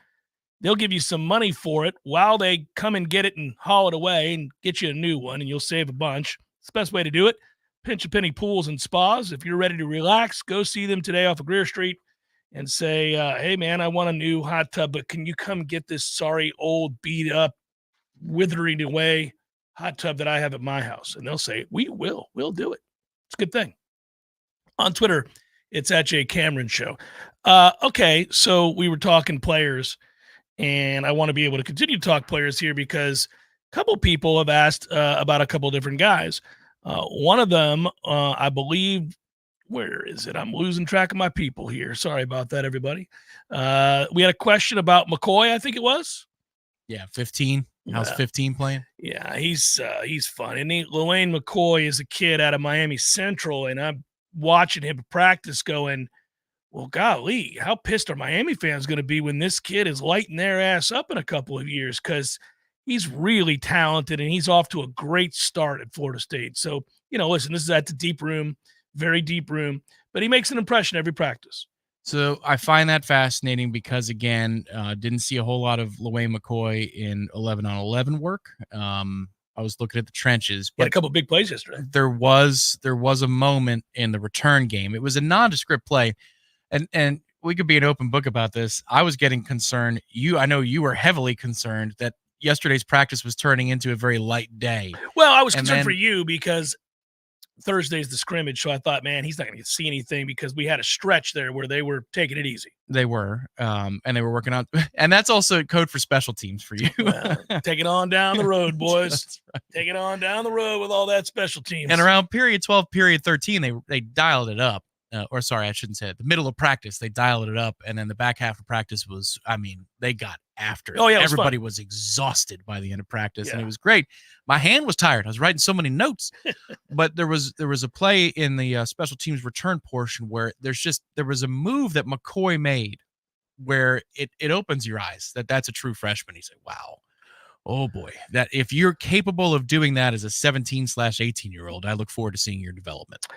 They'll give you some money for it while they come and get it and haul it away and get you a new one, and you'll save a bunch. It's the best way to do it. Pinch a Penny Pools and Spas. If you're ready to relax, go see them today off of Greer Street and say, hey, man, I want a new hot tub, but can you come get this sorry, old, beat-up, withering away hot tub that I have at my house? And they'll say, we will. We'll do it. It's a good thing. On Twitter, it's at Jay Cameron Show. Okay, so we were talking players, and I want to be able to continue to talk players here because a couple people have asked about a couple different guys. One of them, I believe, where is it? I'm losing track of my people here. Sorry about that, everybody. We had a question about McCoy, I think it was. Yeah, 15. How's 15 playing? Yeah, he's fun. And Lane McCoy is a kid out of Miami Central, and I'm watching him practice going, well, golly, how pissed are Miami fans going to be when this kid is lighting their ass up in a couple of years? Because he's really talented, and he's off to a great start at Florida State. So, listen, this is at the deep room, very deep room, but he makes an impression every practice. So I find that fascinating because, again, didn't see a whole lot of Lane McCoy in 11-on-11 work. I was looking at the trenches. He had a couple of big plays yesterday. There was a moment in the return game. It was a nondescript play. And we could be an open book about this. I was getting concerned. I know you were heavily concerned that yesterday's practice was turning into a very light day. Well, I was concerned for you because Thursday's the scrimmage, so I thought, man, he's not going to see anything because we had a stretch there where they were taking it easy. They were, and they were working on, and that's also code for special teams for you. Well, take it on down the road, boys. Right. Take it on down the road with all that special teams. And around period 12, period 13, they dialed it up. I shouldn't say it. The middle of practice, they dialed it up, and then the back half of practice was, they got after it. Oh, yeah, everybody was exhausted by the end of practice, and it was great. My hand was tired. I was writing so many notes, but there was a play in the special teams return portion where there was a move that McCoy made where it opens your eyes that's a true freshman. You say, wow. Oh boy, that if you're capable of doing that as a 17/18-year-old, I look forward to seeing your development.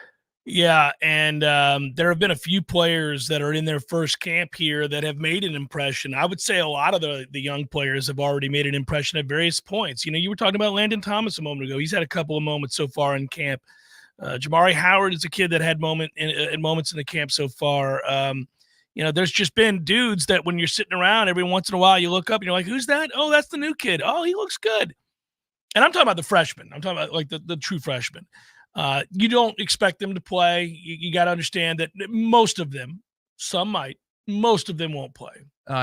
Yeah, and there have been a few players that are in their first camp here that have made an impression. I would say a lot of the young players have already made an impression at various points. You were talking about Landon Thomas a moment ago. He's had a couple of moments so far in camp. Jamari Howard is a kid that had moments in the camp so far. There's just been dudes that when you're sitting around every once in a while, you look up and you're like, who's that? Oh, that's the new kid. Oh, he looks good. And I'm talking about the freshmen. I'm talking about like the true freshmen. You don't expect them to play. You got to understand that most of them, some might, most of them won't play.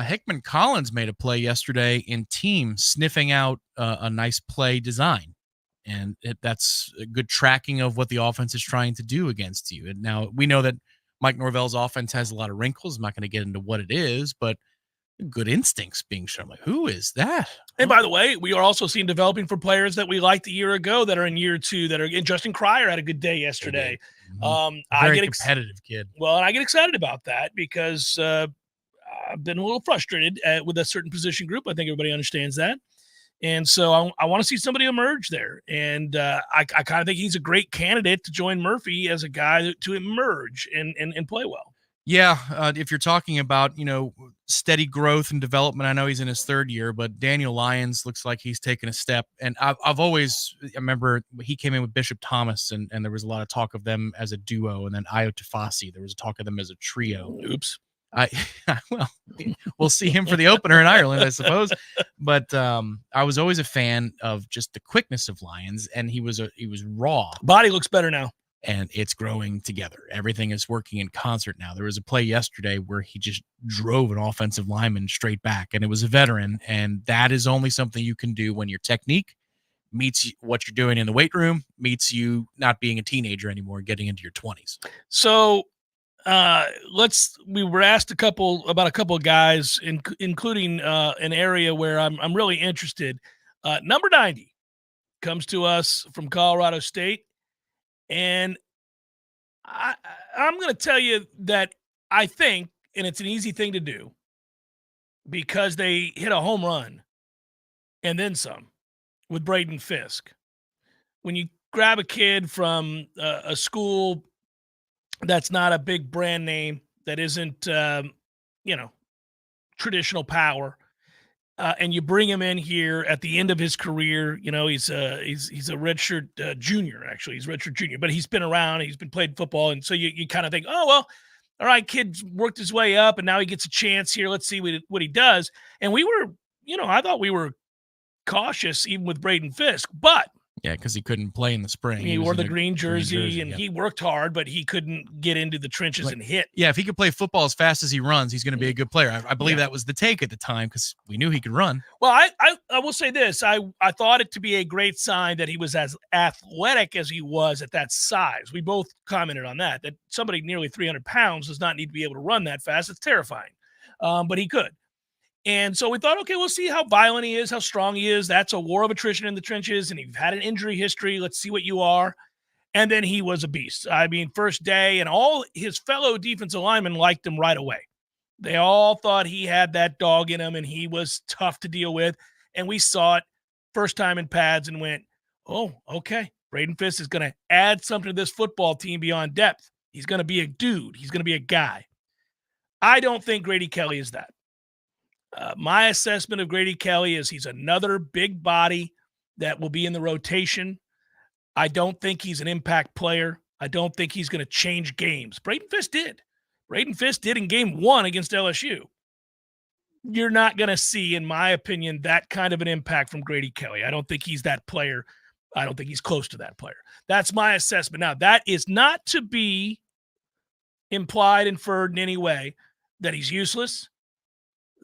Hickman Collins made a play yesterday in team sniffing out a nice play design. And that's a good tracking of what the offense is trying to do against you. And now we know that Mike Norvell's offense has a lot of wrinkles. I'm not going to get into what it is, but good instincts being shown. Like, who is that? And by the way, we are also seeing developing for players that we liked a year ago that are in year 2 that are. And Justin Cryer had a good day yesterday. Very competitive kid. Well, and I get excited about that because I've been a little frustrated with a certain position group. I think everybody understands that. And so I want to see somebody emerge there. And I kind of think he's a great candidate to join Murphy as a guy to emerge and play well. Yeah, if you're talking about, steady growth and development, I know he's in his 3rd year, but Daniel Lyons looks like he's taken a step. And I remember he came in with Bishop Thomas, and there was a lot of talk of them as a duo, and then Ayo Tafasi, there was a talk of them as a trio. Oops. Well, we'll see him for the opener in Ireland, I suppose. But I was always a fan of just the quickness of Lyons, and he was raw. Body looks better now. And it's growing together. Everything is working in concert now. There was a play yesterday where he just drove an offensive lineman straight back, and it was a veteran. And that is only something you can do when your technique meets what you're doing in the weight room, meets you not being a teenager anymore, getting into your 20s. So we were asked about a couple of guys, including an area where I'm really interested. Number 90 comes to us from Colorado State. And I'm going to tell you that I think, and it's an easy thing to do, because they hit a home run and then some with Braden Fisk. When you grab a kid from a school that's not a big brand name, that isn't, traditional power, and you bring him in here at the end of his career, he's a redshirt junior, actually. He's a redshirt junior, but he's been around, he's been playing football. And so you kind of think, oh, well, all right, kid's worked his way up and now he gets a chance here. Let's see what he does. And we were, I thought we were cautious even with Braden Fisk, but yeah, because he couldn't play in the spring. He wore the green jersey, and he worked hard, but he couldn't get into the trenches and hit. Yeah, if he could play football as fast as he runs, he's going to be a good player. I believe that was the take at the time because we knew he could run. Well, I will say this. I thought it to be a great sign that he was as athletic as he was at that size. We both commented on that somebody nearly 300 pounds does not need to be able to run that fast. It's terrifying, but he could. And so we thought, okay, we'll see how violent he is, how strong he is. That's a war of attrition in the trenches, and you've had an injury history. Let's see what you are. And then he was a beast. I mean, first day, and all his fellow defensive linemen liked him right away. They all thought he had that dog in him, and he was tough to deal with. And we saw it first time in pads and went, oh, okay, Braden Fisk is going to add something to this football team beyond depth. He's going to be a dude. He's going to be a guy. I don't think Grady Kelly is that. My assessment of Grady Kelly is he's another big body that will be in the rotation. I don't think he's an impact player. I don't think he's going to change games. Braden Fisk did. Braden Fisk did in game 1 against LSU. You're not going to see, in my opinion, that kind of an impact from Grady Kelly. I don't think he's that player. I don't think he's close to that player. That's my assessment. Now, that is not to be implied, inferred in any way that he's useless,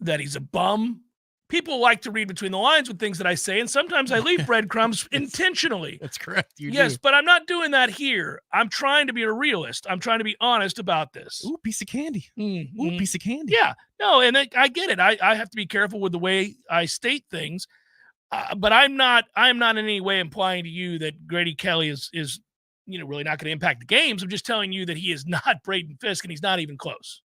that he's a bum. People like to read between the lines with things that I say, and sometimes I leave breadcrumbs intentionally. That's correct. Yes, but I'm not doing that here. I'm trying to be a realist. I'm trying to be honest about this. Ooh, piece of candy. Ooh, piece of candy. Yeah. No, and I get it. I have to be careful with the way I state things, but I'm not in any way implying to you that Grady Kelly is really not going to impact the games. I'm just telling you that he is not Braden Fisk, and he's not even close.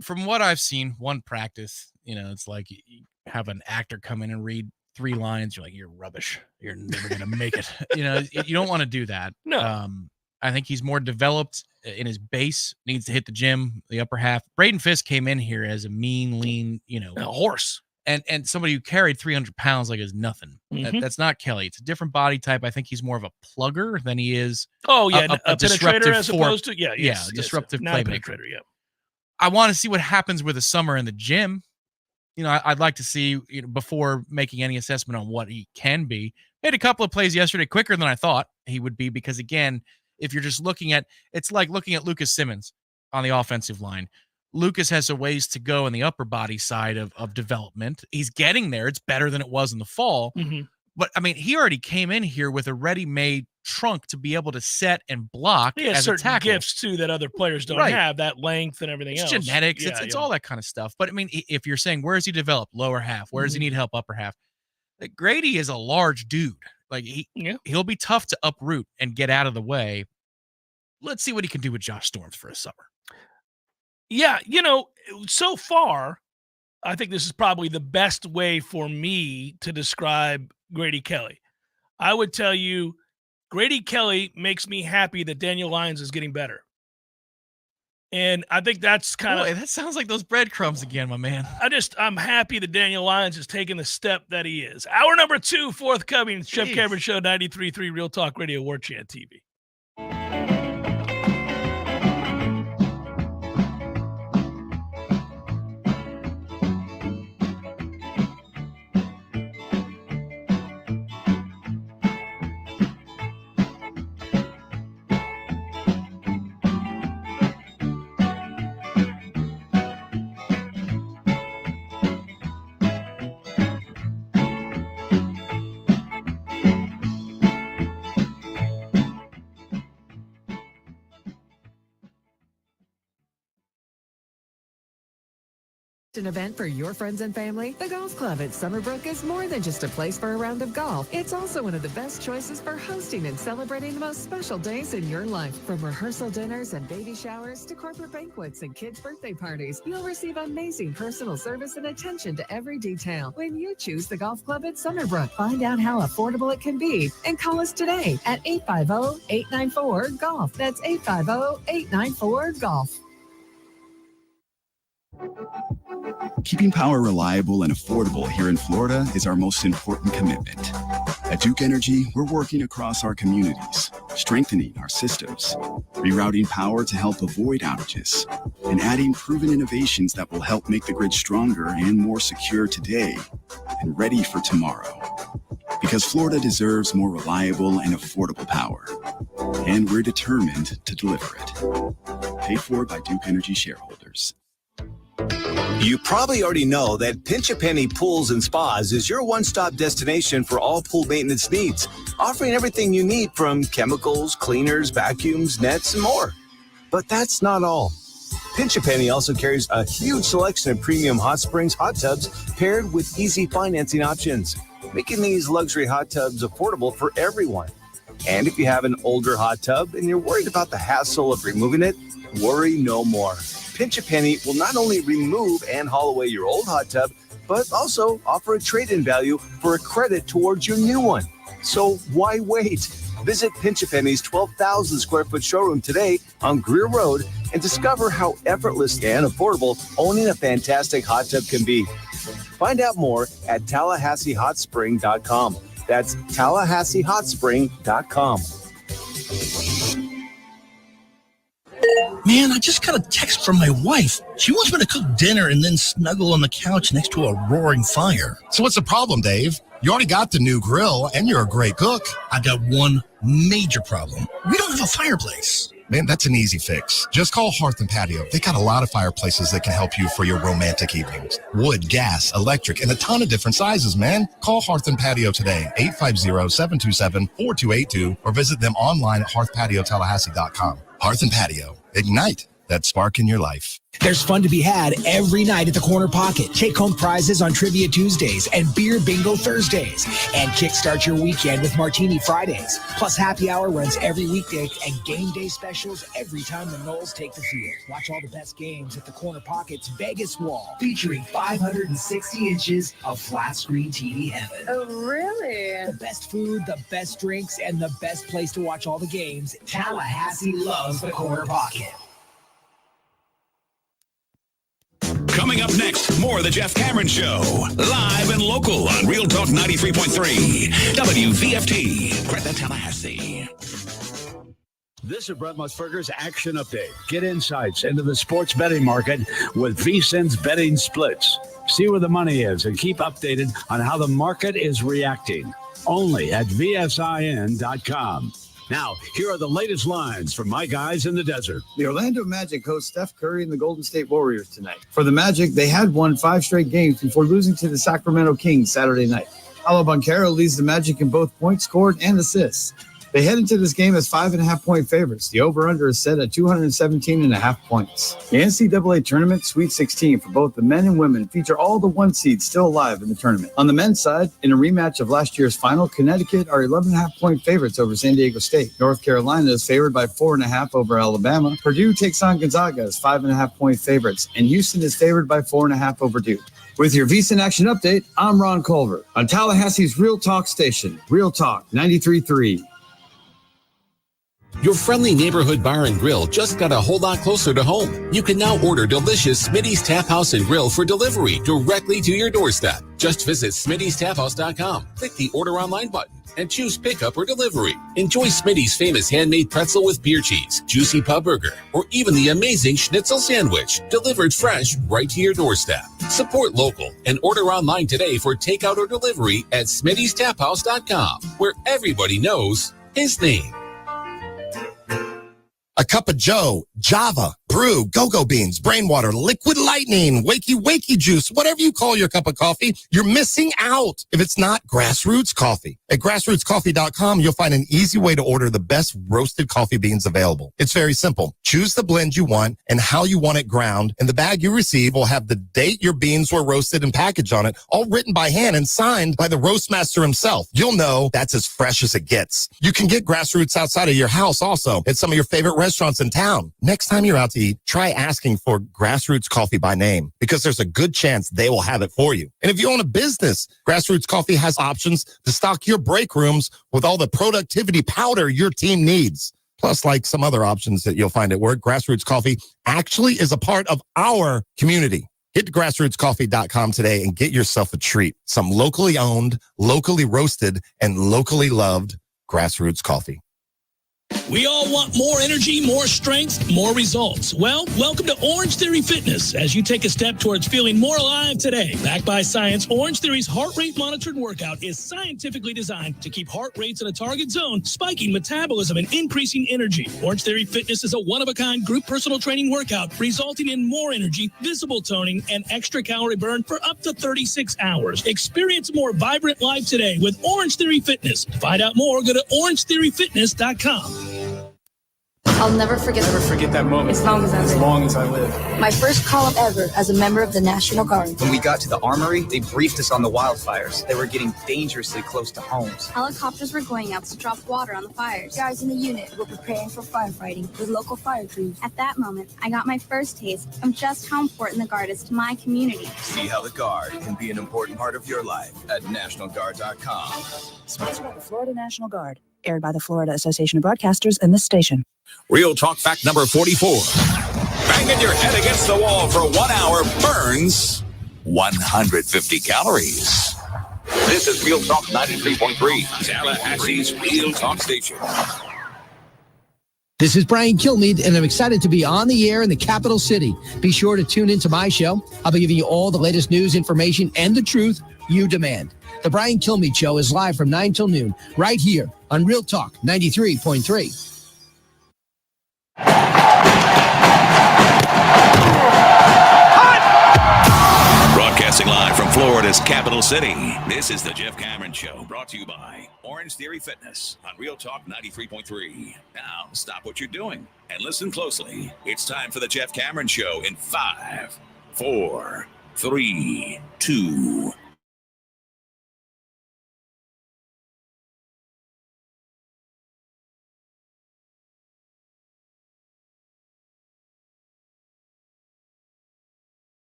From what I've seen, one practice, it's like you have an actor come in and read 3 lines. You're like, you're rubbish. You're never going to make it. You don't want to do that. No. I think he's more developed in his base, needs to hit the gym, the upper half. Braden Fisk came in here as a mean, lean, a horse. And somebody who carried 300 pounds like is nothing. Mm-hmm. That's not Kelly. It's a different body type. I think he's more of a plugger than he is. Oh, yeah. A penetrator as opposed to, disruptive playmaker. playmaker. Yeah. I want to see what happens with the summer in the gym. I'd like to see, before making any assessment on what he can be. He had a couple of plays yesterday quicker than I thought he would be, because again, if you're just looking at, it's like looking at Lucas Simmons on the offensive line. Lucas has a ways to go in the upper body side of development. He's getting there. It's better than it was in the fall, But I mean, he already came in here with a ready-made trunk to be able to set and block He has as a certain tackle. gifts too that other players don't Right. have, that length and everything It's else. genetics. Yeah, It's all that kind of stuff. But I mean, if you're saying where is he developed, lower half, where does he need help, upper half? Like, Grady is a large dude. Like he'll be tough to uproot and get out of the way. Let's see what he can do with Josh Storms for a summer. Yeah, so far, I think this is probably the best way for me to describe Grady Kelly. I would tell you, Grady Kelly makes me happy that Daniel Lyons is getting better. And I think that's kind of... That sounds like those breadcrumbs again, my man. I'm happy that Daniel Lyons is taking the step that he is. Hour number 2, forthcoming. It's Jeff Cameron Show, 93.3 Real Talk Radio, Warchant TV. An event for your friends and family? The Golf Club at Summerbrook is more than just a place for a round of golf. It's also one of the best choices for hosting and celebrating the most special days in your life. From rehearsal dinners and baby showers to corporate banquets and kids' birthday parties, you'll receive amazing personal service and attention to every detail when you choose the Golf Club at Summerbrook. Find out how affordable it can be and call us today at 850-894-GOLF. That's 850-894-GOLF. Keeping power reliable and affordable here in Florida is our most important commitment. At Duke Energy, we're working across our communities, strengthening our systems, rerouting power to help avoid outages, and adding proven innovations that will help make the grid stronger and more secure today and ready for tomorrow. Because Florida deserves more reliable and affordable power, and we're determined to deliver it. Paid for by Duke Energy shareholders. You probably already know that Pinch a Penny Pools and Spas is your one-stop destination for all pool maintenance needs, offering everything you need from chemicals, cleaners, vacuums, nets, and more. But that's not all. Pinch a Penny also carries a huge selection of premium hot springs hot tubs paired with easy financing options, making these luxury hot tubs affordable for everyone. And if you have an older hot tub and you're worried about the hassle of removing it, worry no more. Pinch a Penny will not only remove and haul away your old hot tub, but also offer a trade-in value for a credit towards your new one. So why wait? Visit Pinch a Penny's 12,000 square foot showroom today on Greer Road and discover how effortless and affordable owning a fantastic hot tub can be. Find out more at TallahasseeHotSpring.com. That's TallahasseeHotSpring.com. Man, I just got a text from my wife. She wants me to cook dinner and then snuggle on the couch next to a roaring fire. So what's the problem, Dave? You already got the new grill, and you're a great cook. I got one major problem. We don't have a fireplace. Man, that's an easy fix. Just call Hearth and Patio. They got a lot of fireplaces that can help you for your romantic evenings. Wood, gas, electric, and a ton of different sizes, man. Call Hearth and Patio today, 850-727-4282, or visit them online at hearthpatiotallahassee.com. Hearth and Patio. Ignite that spark in your life. There's fun to be had every night at the Corner Pocket. Take home prizes on Trivia Tuesdays and Beer Bingo Thursdays. And kickstart your weekend with Martini Fridays. Plus happy hour runs every weekday and game day specials every time the Noles take the field. Watch all the best games at the Corner Pocket's Vegas wall, featuring 560 inches of flat screen TV heaven. Oh, really? The best food, the best drinks, and the best place to watch all the games. Tallahassee loves the Corner Pocket. Coming up next, more of the Jeff Cameron Show. Live and local on Real Talk 93.3 WVFT. Greta, Tallahassee. This is Brett Musburger's Action Update. Get insights into the sports betting market with VSiN's betting splits. See where the money is and keep updated on how the market is reacting. Only at VSIN.com. Now, here are the latest lines from my guys in the desert. The Orlando Magic host Steph Curry and the Golden State Warriors tonight. For the Magic, they had won 5 straight games before losing to the Sacramento Kings Saturday night. Paolo Banchero leads the Magic in both points scored and assists. They head into this game as 5.5-point favorites. The over-under is set at 217.5 points. The NCAA Tournament Sweet 16 for both the men and women feature all the one seeds still alive in the tournament. On the men's side, in a rematch of last year's final, Connecticut are 11.5-point favorites over San Diego State. North Carolina is favored by 4.5 over Alabama. Purdue takes on Gonzaga as 5.5-point favorites, and Houston is favored by 4.5 over Duke. With your VSiN Action Update, I'm Ron Culver on Tallahassee's Real Talk station, Real Talk 93.3. Your friendly neighborhood bar and grill just got a whole lot closer to home. You can now order delicious Smitty's Tap House and Grill for delivery directly to your doorstep. Just visit Smitty'sTapHouse.com, click the Order Online button, and choose pickup or delivery. Enjoy Smitty's famous handmade pretzel with beer cheese, juicy pub burger, or even the amazing schnitzel sandwich, delivered fresh right to your doorstep. Support local and order online today for takeout or delivery at Smitty'sTapHouse.com, where everybody knows his name. A cup of Joe, Java, Brew, Go-Go Beans, Brainwater, Liquid Lightning, Wakey Juice, whatever you call your cup of coffee, you're missing out if it's not Grassroots Coffee. At grassrootscoffee.com, you'll find an easy way to order the best roasted coffee beans available. It's very simple. Choose the blend you want and how you want it ground, and the bag you receive will have the date your beans were roasted and packaged on it, all written by hand and signed by the roastmaster himself. You'll know that's as fresh as it gets. You can get Grassroots outside of your house also at some of your favorite restaurants in town. Next time you're out to eat, try asking for Grassroots Coffee by name, because there's a good chance they will have it for you. And if you own a business, Grassroots Coffee has options to stock your break rooms with all the productivity powder your team needs. Plus, like some other options that you'll find at work, Grassroots Coffee actually is a part of our community. Hit grassrootscoffee.com today and get yourself a treat. Some locally owned, locally roasted, and locally loved Grassroots Coffee. We all want more energy, more strength, more results. Well, welcome to Orange Theory Fitness as you take a step towards feeling more alive today. Backed by science, Orange Theory's heart rate monitored workout is scientifically designed to keep heart rates in a target zone, spiking metabolism and increasing energy. Orange Theory Fitness is a one-of-a-kind group personal training workout resulting in more energy, visible toning, and extra calorie burn for up to 36 hours. Experience a more vibrant life today with Orange Theory Fitness. To find out more, go to orangetheoryfitness.com. I'll never forget that moment. As long as I live. My first call-up ever as a member of the National Guard. When we got to the armory, they briefed us on the wildfires. They were getting dangerously close to homes. Helicopters were going out to drop water on the fires. Guys in the unit were preparing for firefighting with local fire crews. At that moment, I got my first taste of just how important the Guard is to my community. See how the Guard can be an important part of your life at nationalguard.com. Sponsored by the Florida National Guard. Aired by the Florida Association of Broadcasters and this station. Real Talk fact number 44. Banging your head against the wall for 1 hour burns 150 calories. This is Real Talk 93.3, Tallahassee's Real Talk station. This is Brian Kilmeade, and I'm excited to be on the air in the capital city. Be sure to tune into my show. I'll be giving you all the latest news, information, and the truth you demand. The Brian Kilmeade Show is live from 9 till noon, right here on Real Talk 93.3. Broadcasting live from Florida's capital city, this is the Jeff Cameron Show, brought to you by Orange Theory Fitness on Real Talk 93.3. Now, stop what you're doing and listen closely. It's time for the Jeff Cameron Show in 5, 4, 3, 2.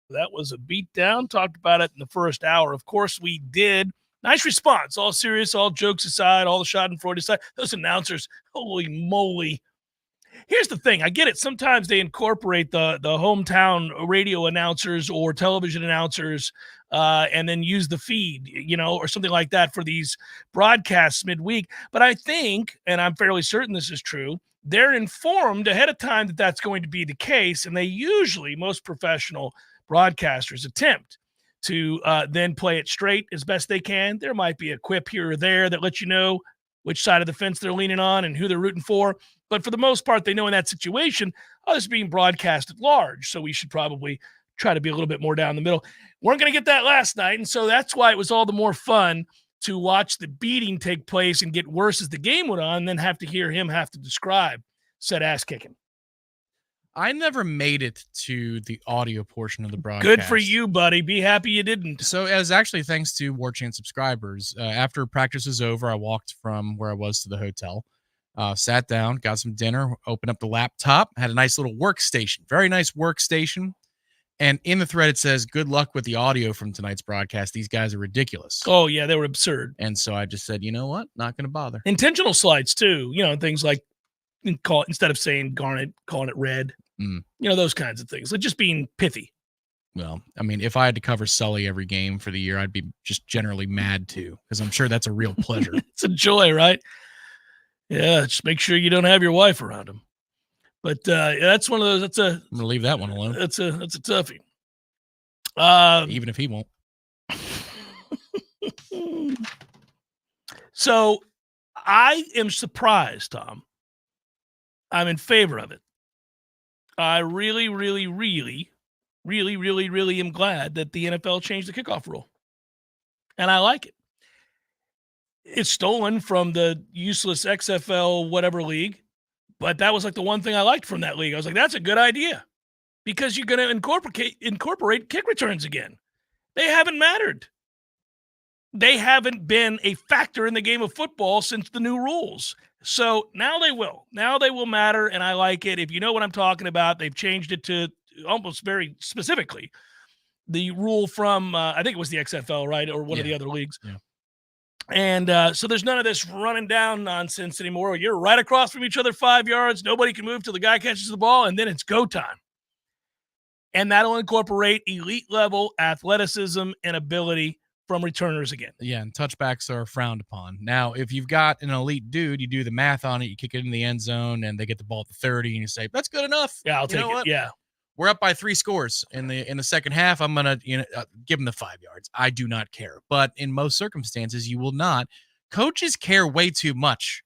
That was a beatdown. Talked about it in the first hour. Of course, we did. Nice response. All serious, all jokes aside, all the Schadenfreude aside. Those announcers, holy moly. Here's the thing. I get it. Sometimes they incorporate the hometown radio announcers or television announcers and then use the feed, or something like that for these broadcasts midweek. But I think, and I'm fairly certain this is true, they're informed ahead of time that that's going to be the case. And they usually, most professional broadcasters attempt to then play it straight as best they can. There might be a quip here or there that lets you know which side of the fence they're leaning on and who they're rooting for. But for the most part, they know in that situation, this is being broadcast at large. So we should probably try to be a little bit more down the middle. Weren't going to get that last night. And so that's why it was all the more fun to watch the beating take place and get worse as the game went on, and then have to hear him have to describe said ass kicking. I never made it to the audio portion of the broadcast. Good for you, buddy. Be happy you didn't. So as actually thanks to Warchant subscribers, after practice was over, I walked from where I was to the hotel, sat down, got some dinner, opened up the laptop, had a nice little workstation, very nice workstation. And in the thread, it says, good luck with the audio from tonight's broadcast. These guys are ridiculous. Oh, yeah, they were absurd. And so I just said, you know what? Not going to bother. Intentional slides, too. Things like instead of saying garnet, calling it red. Those kinds of things. Like just being pithy. Well, I mean, if I had to cover Sully every game for the year, I'd be just generally mad too, because I'm sure that's a real pleasure. It's a joy, right? Yeah, just make sure you don't have your wife around him. But that's one of those. I'm gonna leave that one alone. That's a toughie. Even if he won't. So I am surprised, Tom. I'm in favor of it. I really, really, really, really, really, really am glad that the NFL changed the kickoff rule. And I like it. It's stolen from the useless XFL whatever league, but that was like the one thing I liked from that league. I was like, that's a good idea because you're going to incorporate kick returns again. They haven't mattered. They haven't been a factor in the game of football since the new rules. So now they will. Now they will matter, and I like it. If you know what I'm talking about, they've changed it to almost very specifically the rule from, I think it was the XFL, right, or one of the other leagues. Yeah. And so there's none of this running down nonsense anymore. You're right across from each other 5 yards. Nobody can move till the guy catches the ball, and then it's go time. And that'll incorporate elite-level athleticism and ability from returners again. Yeah, and touchbacks are frowned upon. Now, if you've got an elite dude, you do the math on it, you kick it in the end zone, and they get the ball at the 30, and you say, that's good enough. Yeah, I'll take it. Yeah. We're up by 3 scores in the second half. I'm going to give them the 5 yards. I do not care. But in most circumstances, you will not. Coaches care way too much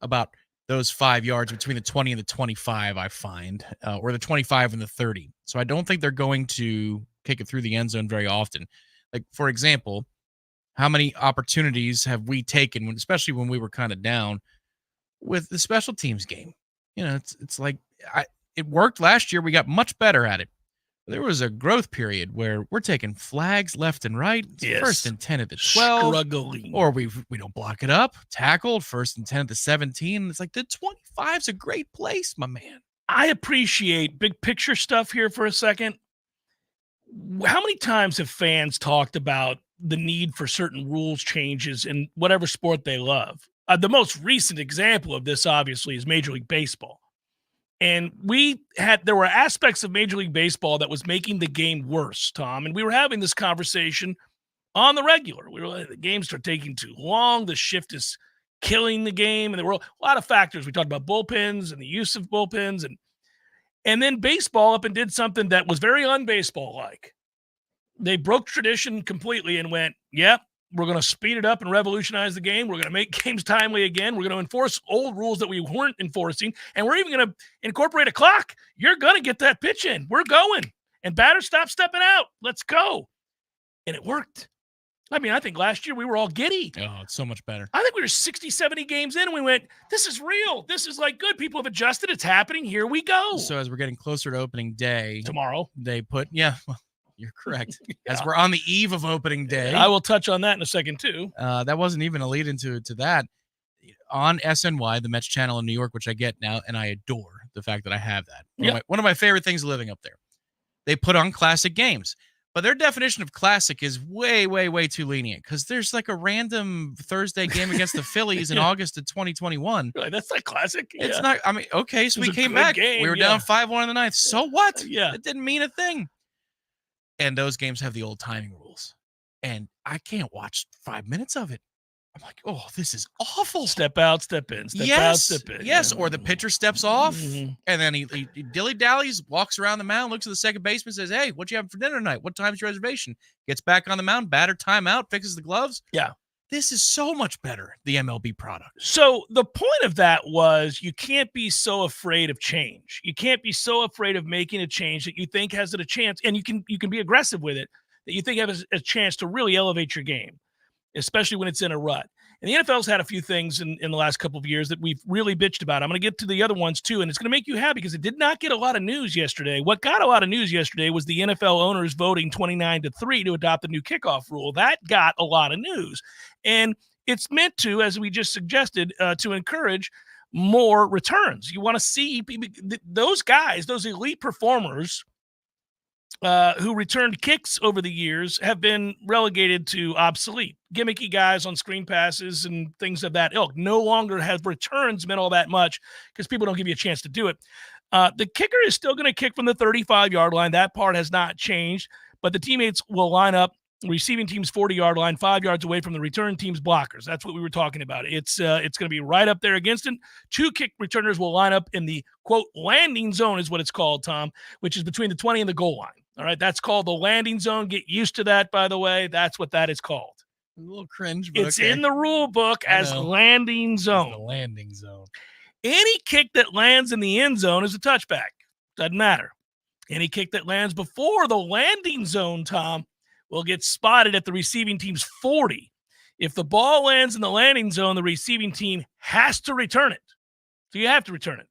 about those 5 yards between the 20 and the 25, I find, or the 25 and the 30. So I don't think they're going to kick it through the end zone very often. Like, for example, how many opportunities have we taken, especially when we were kind of down, with the special teams game? It's like it worked last year. We got much better at it. There was a growth period where we're taking flags left and right. Yes. First and 10 at the 12. Struggling. Or we don't block it up. Tackled, first and 10 at the 17. It's like the 25's a great place, my man. I appreciate big picture stuff here for a second. How many times have fans talked about the need for certain rules changes in whatever sport they love? The most recent example of this, obviously, is Major League Baseball. And there were aspects of Major League Baseball that was making the game worse, Tom. And we were having this conversation on the regular. The games are taking too long. The shift is killing the game. And there were a lot of factors. We talked about bullpens and the use of bullpens. And then baseball up and did something that was very un-baseball-like. They broke tradition completely and went, we're going to speed it up and revolutionize the game. We're going to make games timely again. We're going to enforce old rules that we weren't enforcing. And we're even going to incorporate a clock. You're going to get that pitch in. We're going. And batters stop stepping out. Let's go. And it worked. I mean, I think last year we were all giddy. Oh, it's so much better. I think we were 60, 70 games in, and we went, this is real. This is like good. People have adjusted. It's happening. Here we go. So as we're getting closer to opening day. Tomorrow. They put, you're correct. As we're on the eve of opening day. I will touch on that in a second, too. That wasn't even a lead into that. On SNY, the Mets channel in New York, which I get now, and I adore the fact that I have that. One of my favorite things living up there. They put on classic games. But their definition of classic is way, way, way too lenient because there's like a random Thursday game against the Phillies in August of 2021. Like, that's not classic. It's not. I mean, okay, so we came good back. game, We were yeah. down 5-1 in the ninth. So what? Yeah. It didn't mean a thing. And those games have the old timing rules. And I can't watch 5 minutes of it. I'm like, oh, this is awful. Step out, step in. Step out, step in. Yes, or the pitcher steps off, Mhm. and then he dilly-dallies, walks around the mound, looks at the second baseman, says, hey, what you having for dinner tonight? What time's your reservation? Gets back on the mound, batter timeout, fixes the gloves. Yeah. This is so much better, the MLB product. So the point of that was you can't be so afraid of change. You can't be so afraid of making a change that you think has a chance, and you can be aggressive with it, that you think has a chance to really elevate your game, especially when it's in a rut. And the NFL's had a few things in the last couple of years that we've really bitched about. I'm going to get to the other ones too, and it's going to make you happy because it did not get a lot of news yesterday. What got a lot of news yesterday was the NFL owners voting 29-3 to adopt the new kickoff rule. That got a lot of news. And it's meant to, as we just suggested, to encourage more returns. You want to see those guys, those elite performers who returned kicks over the years have been relegated to obsolete. Gimmicky guys on screen passes and things of that ilk no longer have returns meant all that much because people don't give you a chance to do it. The kicker is still going to kick from the 35-yard line. That part has not changed, but the teammates will line up receiving team's 40-yard line, 5 yards away from the return team's blockers. That's what we were talking about. It's going to be right up there against it. Two kick returners will line up in the, quote, landing zone is what it's called, Tom, which is between the 20 and the goal line. All right, that's called the landing zone. Get used to that, by the way. That's what that is called. A little cringe, but It's in the rule book as landing zone. The landing zone. Any kick that lands in the end zone is a touchback. Doesn't matter. Any kick that lands before the landing zone, Tom, will get spotted at the receiving team's 40. If the ball lands in the landing zone, the receiving team has to return it. So you have to return it.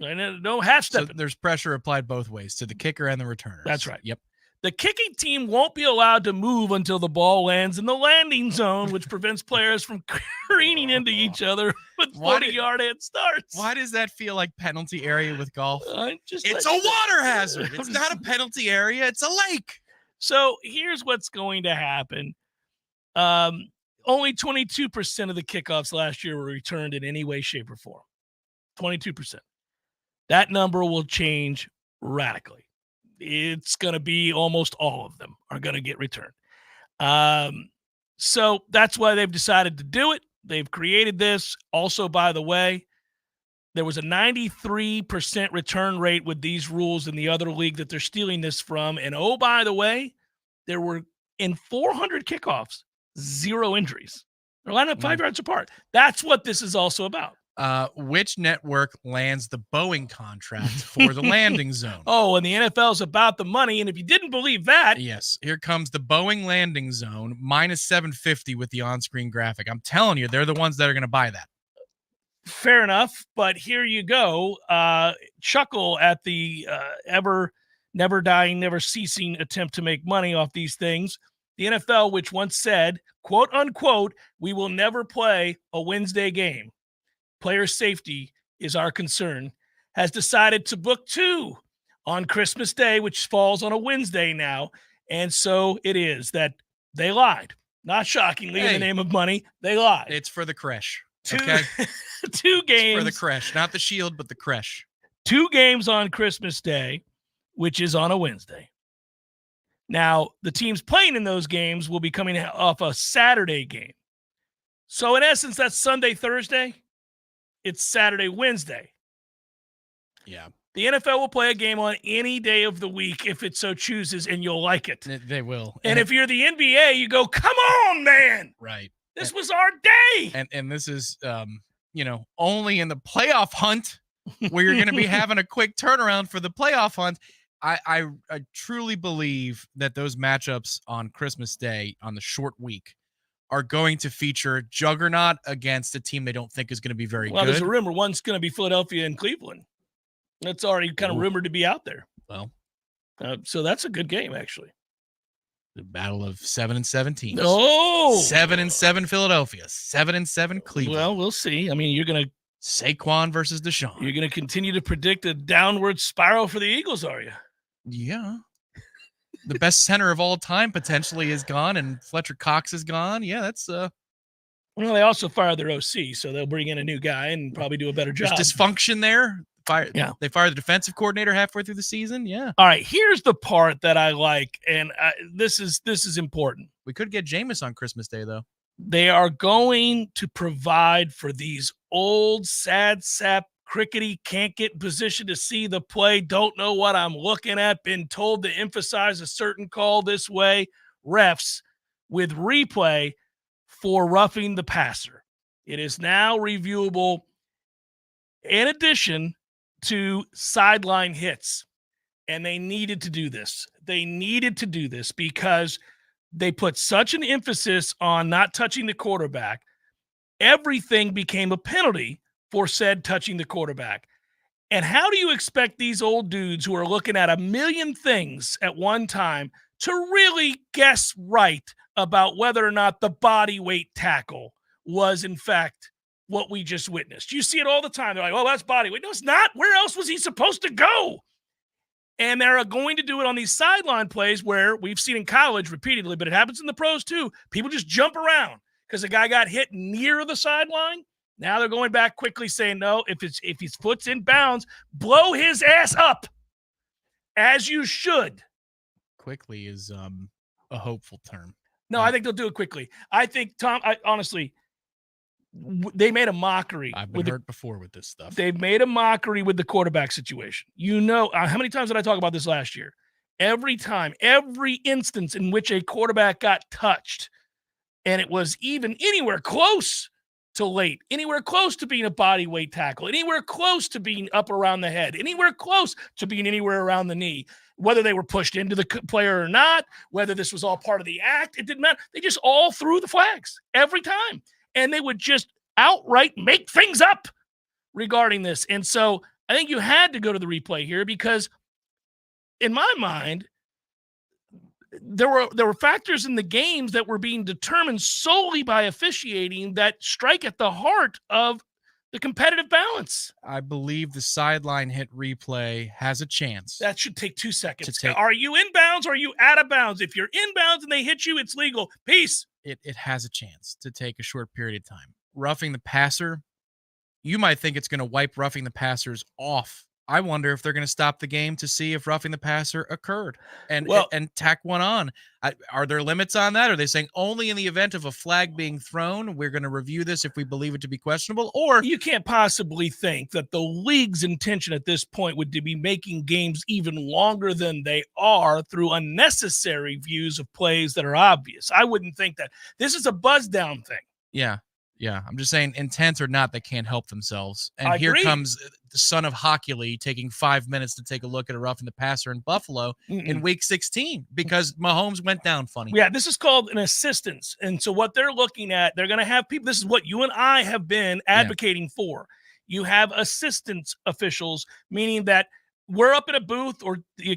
No half step. So there's pressure applied both ways to the kicker and the returner. That's right. Yep. The kicking team won't be allowed to move until the ball lands in the landing zone, which prevents players from careening into each other with 40-yard head starts. Why does that feel like penalty area with golf? It's a water hazard. It's not a penalty area. It's a lake. So here's what's going to happen. Only 22% of the kickoffs last year were returned in any way, shape, or form. 22%. That number will change radically. It's going to be almost all of them are going to get returned. So that's why they've decided to do it. They've created this. Also, by the way, there was a 93% return rate with these rules in the other league that they're stealing this from. And oh, by the way, there were in 400 kickoffs, 0 injuries. They're lining up 5 yards apart. That's what this is also about. Which network lands the Boeing contract for the landing zone? Oh, and the NFL's about the money. And if you didn't believe that. Yes, here comes the Boeing landing zone, minus 750 with the on-screen graphic. I'm telling you, they're the ones that are going to buy that. Fair enough, but here you go. Chuckle at the never dying, never ceasing attempt to make money off these things. The NFL, which once said, quote unquote, we will never play a Wednesday game. Player safety is our concern, has decided to book 2 on Christmas Day, which falls on a Wednesday now. And so it is that they lied. Not shockingly, in the name of money, they lied. It's for the creche. 2 games. It's for the creche, not the shield, but the creche. 2 games on Christmas Day, which is on a Wednesday. Now, the teams playing in those games will be coming off a Saturday game. So in essence, that's Sunday, Thursday. It's Saturday, Wednesday. Yeah. The NFL will play a game on any day of the week if it so chooses, and you'll like it. They will. And if you're the NBA, you go, come on, man. Right. This was our day. And this is, only in the playoff hunt where you're going to be having a quick turnaround for the playoff hunt. I truly believe that those matchups on Christmas Day on the short week are going to feature juggernaut against a team they don't think is going to be very good. Well, there's a rumor one's going to be Philadelphia and Cleveland. That's already kind of rumored to be out there. Well, so that's a good game, actually. The battle of 7 and 7 teams. Oh, 7 and 7 Philadelphia, 7 and 7 Cleveland. Well, we'll see. I mean, you're going to Saquon versus Deshaun. You're going to continue to predict a downward spiral for the Eagles, are you? Yeah. the best center of all time potentially is gone, and Fletcher Cox is gone. Yeah, that's Well, they also fired their OC, so they'll bring in a new guy and probably do a better job. there's dysfunction there. Yeah. They fired the defensive coordinator halfway through the season. Yeah. All right, here's the part that I like, and this is important. We could get Jameis on Christmas Day, though. They are going to provide for these old, sad sap, crickety, can't get in position to see the play, don't know what I'm looking at, been told to emphasize a certain call this way, refs with replay for roughing the passer. It is now reviewable in addition to sideline hits. And they needed to do this. They needed to do this because they put such an emphasis on not touching the quarterback. Everything became a penalty for said touching the quarterback. And how do you expect these old dudes who are looking at a million things at one time to really guess right about whether or not the body weight tackle was in fact what we just witnessed? You see it all the time. They're like, oh, that's body weight. No, it's not. Where else was he supposed to go? And they're going to do it on these sideline plays where we've seen in college repeatedly, but it happens in the pros too. People just jump around because the guy got hit near the sideline. Now they're going back quickly saying, no, if his foot's in bounds, blow his ass up, as you should. Quickly is a hopeful term. No, I think they'll do it quickly. I think, Tom, honestly, they made a mockery. I've been hurt before with this stuff. They've made a mockery with the quarterback situation. You know, how many times did I talk about this last year? Every time, every instance in which a quarterback got touched, and it was even anywhere close to late, anywhere close to being a body weight tackle, anywhere close to being up around the head, anywhere close to being anywhere around the knee, whether they were pushed into the player or not, whether this was all part of the act, it didn't matter. They just all threw the flags every time. And they would just outright make things up regarding this. And so I think you had to go to the replay here because in my mind, there were factors in the games that were being determined solely by officiating that strike at the heart of the competitive balance. I believe the sideline hit replay has a chance. That should take 2 seconds. Are you in bounds or are you out of bounds? If you're in bounds and they hit you, it's legal. Peace. It has a chance to take a short period of time. Roughing the passer, you might think it's going to wipe roughing the passers off. I wonder if they're going to stop the game to see if roughing the passer occurred and tack one on. Are there limits on that? Are they saying only in the event of a flag being thrown, we're going to review this if we believe it to be questionable? Or you can't possibly think that the league's intention at this point would be making games even longer than they are through unnecessary views of plays that are obvious. I wouldn't think that. This is a buzz down thing. Yeah. Yeah, I'm just saying, intent or not, they can't help themselves. And I here agree. comes the son of Hockley taking 5 minutes to take a look at a roughing the passer in Buffalo in Week 16 because Mahomes went down funny. Yeah, this is called an assistance. And so what they're looking at, they're going to have people. This is what you and I have been advocating for. You have assistance officials, meaning that we're up in a booth or, the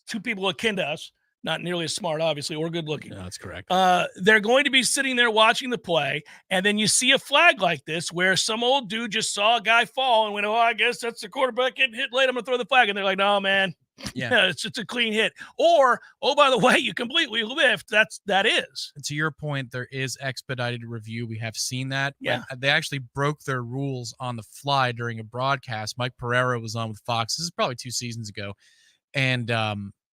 two people akin to us. Not nearly as smart, obviously, or good looking. No, that's correct. They're going to be sitting there watching the play, and then you see a flag like this where some old dude just saw a guy fall and went, oh, I guess that's the quarterback getting hit late. I'm going to throw the flag. And they're like, no, man, it's a clean hit. Or, oh, by the way, you completely whiffed. That is. To your point, there is expedited review. We have seen that. Yeah. They actually broke their rules on the fly during a broadcast. Mike Pereira was on with Fox. This is probably 2 seasons ago. And,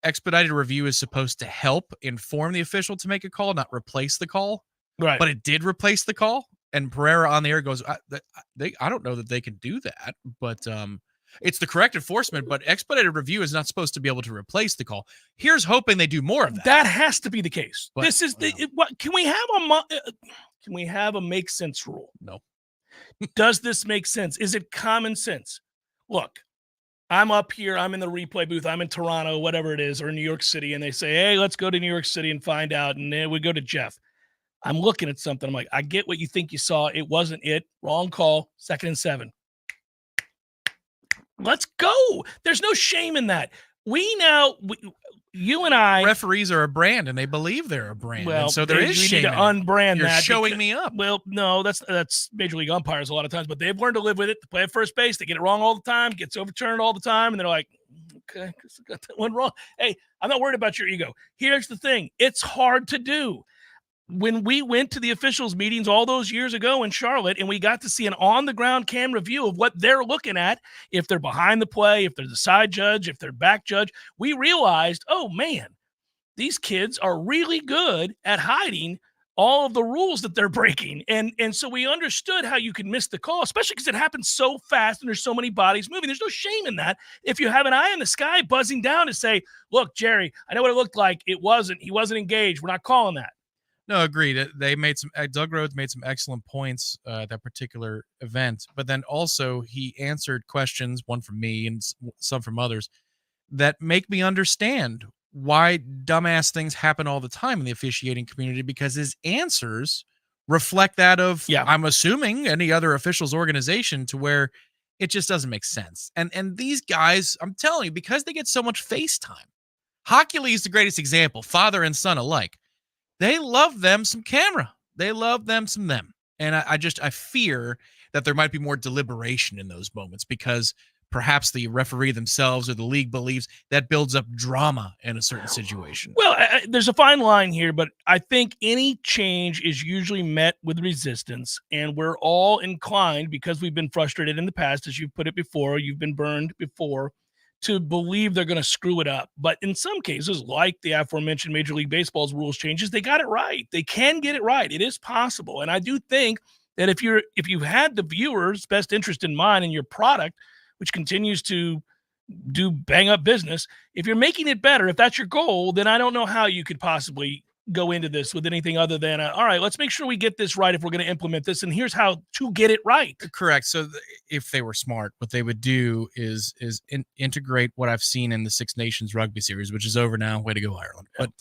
expedited review is supposed to help inform the official to make a call, not replace the call. Right. But it did replace the call. And Pereira on the air goes, I don't know that they can do that, but it's the correct enforcement. But expedited review is not supposed to be able to replace the call. Here's hoping they do more of that. That has to be the case. But, this is can we have a make sense rule? No. Does this make sense? Is it common sense? Look. I'm up here. I'm in the replay booth. I'm in Toronto, whatever it is, or New York City. And they say, hey, let's go to New York City and find out. And then we go to Jeff. I'm looking at something. I'm like, I get what you think you saw. It wasn't it. Wrong call. 2nd and 7. Let's go. There's no shame in that. You and I. Referees are a brand, and they believe they're a brand. Well, and so there is shame. You need to unbrand You're that. showing me up. Well, no, that's Major League umpires a lot of times, but they've learned to live with it. They play at first base. They get it wrong all the time, gets overturned all the time, and they're like, okay, because I got that one wrong. Hey, I'm not worried about your ego. Here's the thing. It's hard to do. When we went to the officials meetings all those years ago in Charlotte and we got to see an on-the-ground camera view of what they're looking at, if they're behind the play, if they're the side judge, if they're back judge, we realized, oh, man, these kids are really good at hiding all of the rules that they're breaking. And so we understood how you could miss the call, especially because it happens so fast and there's so many bodies moving. There's no shame in that. If you have an eye in the sky buzzing down to say, look, Jerry, I know what it looked like. He wasn't engaged. We're not calling that. No, agreed. They made some. Doug Rhodes made some excellent points that particular event, but then also he answered questions, one from me and some from others, that make me understand why dumbass things happen all the time in the officiating community, because his answers reflect that of, I'm assuming, any other officials organization, to where it just doesn't make sense. And these guys, I'm telling you, because they get so much face time. Hockey League is the greatest example, father and son alike. They love them some camera. They love them some them. And I fear that there might be more deliberation in those moments, because perhaps the referee themselves or the league believes that builds up drama in a certain situation. Well, there's a fine line here, but I think any change is usually met with resistance, and we're all inclined, because we've been frustrated in the past, as you've put it before, you've been burned before, to believe they're going to screw it up. But in some cases, like the aforementioned Major League Baseball's rules changes, they got it right. They can get it right. It is possible. And I do think that if you had the viewer's best interest in mind in your product, which continues to do bang up business, if you're making it better, if that's your goal, then I don't know how you could possibly go into this with anything other than, all right, let's make sure we get this right if we're going to implement this, and here's how to get it right. Correct. So if they were smart, what they would do is integrate what I've seen in the Six Nations Rugby Series, which is over now. Way to go, Ireland. Yeah. But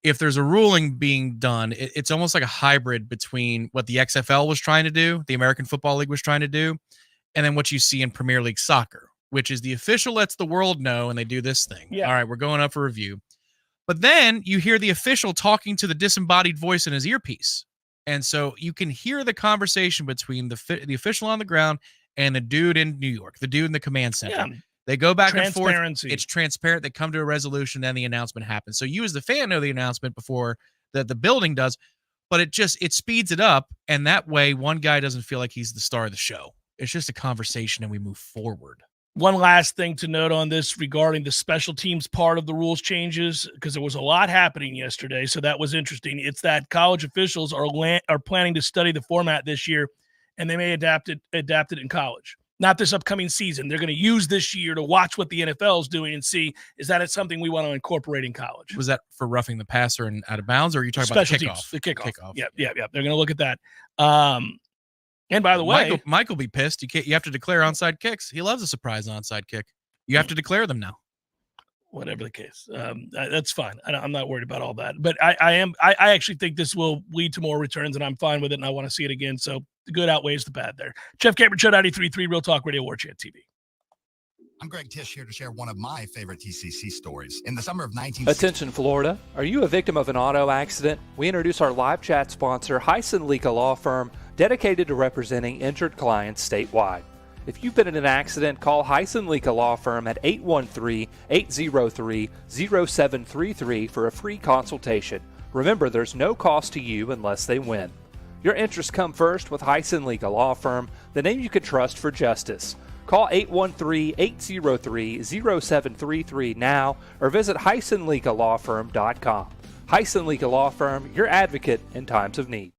if there's a ruling being done, it's almost like a hybrid between what the XFL was trying to do, the American Football League was trying to do, and then what you see in Premier League soccer, which is the official lets the world know, and they do this thing. Yeah. All right, we're going up for review. But then you hear the official talking to the disembodied voice in his earpiece. And so you can hear the conversation between the official on the ground and the dude in New York, the dude in the command center. Yeah. They go back and forth. It's transparent. They come to a resolution, and the announcement happens. So you as the fan know the announcement before the building does, but it speeds it up. And that way one guy doesn't feel like he's the star of the show. It's just a conversation, and we move forward. One last thing to note on this regarding the special teams part of the rules changes, because there was a lot happening yesterday, so that was interesting. It's that college officials are planning to study the format this year, and they may adapt it in college. Not this upcoming season. They're going to use this year to watch what the NFL is doing and see, is that something we want to incorporate in college? Was that for roughing the passer and out of bounds, or are you talking about the kickoff? The kickoff. Yeah. They're going to look at that. And by the way, Mike will be pissed. You have to declare onside kicks. He loves a surprise onside kick. You have to declare them now. Whatever the case, that's fine. I'm not worried about all that. But I actually think this will lead to more returns, and I'm fine with it, and I want to see it again. So the good outweighs the bad there. Jeff Cameron, Show 93.3, Real Talk Radio, Warchant TV. I'm Greg Tisch, here to share one of my favorite TCC stories. In the summer of Attention, Florida. Are you a victim of an auto accident? We introduce our live chat sponsor, Hyson Leaka Law Firm, dedicated to representing injured clients statewide. If you've been in an accident, call Hyson Leaka Law Firm at 813-803-0733 for a free consultation. Remember, there's no cost to you unless they win. Your interests come first with Hyson Leaka Law Firm, the name you can trust for justice. Call 813-803-0733 now or visit HysonLeakaLawFirm.com. Hyson Leaka Law Firm, your advocate in times of need.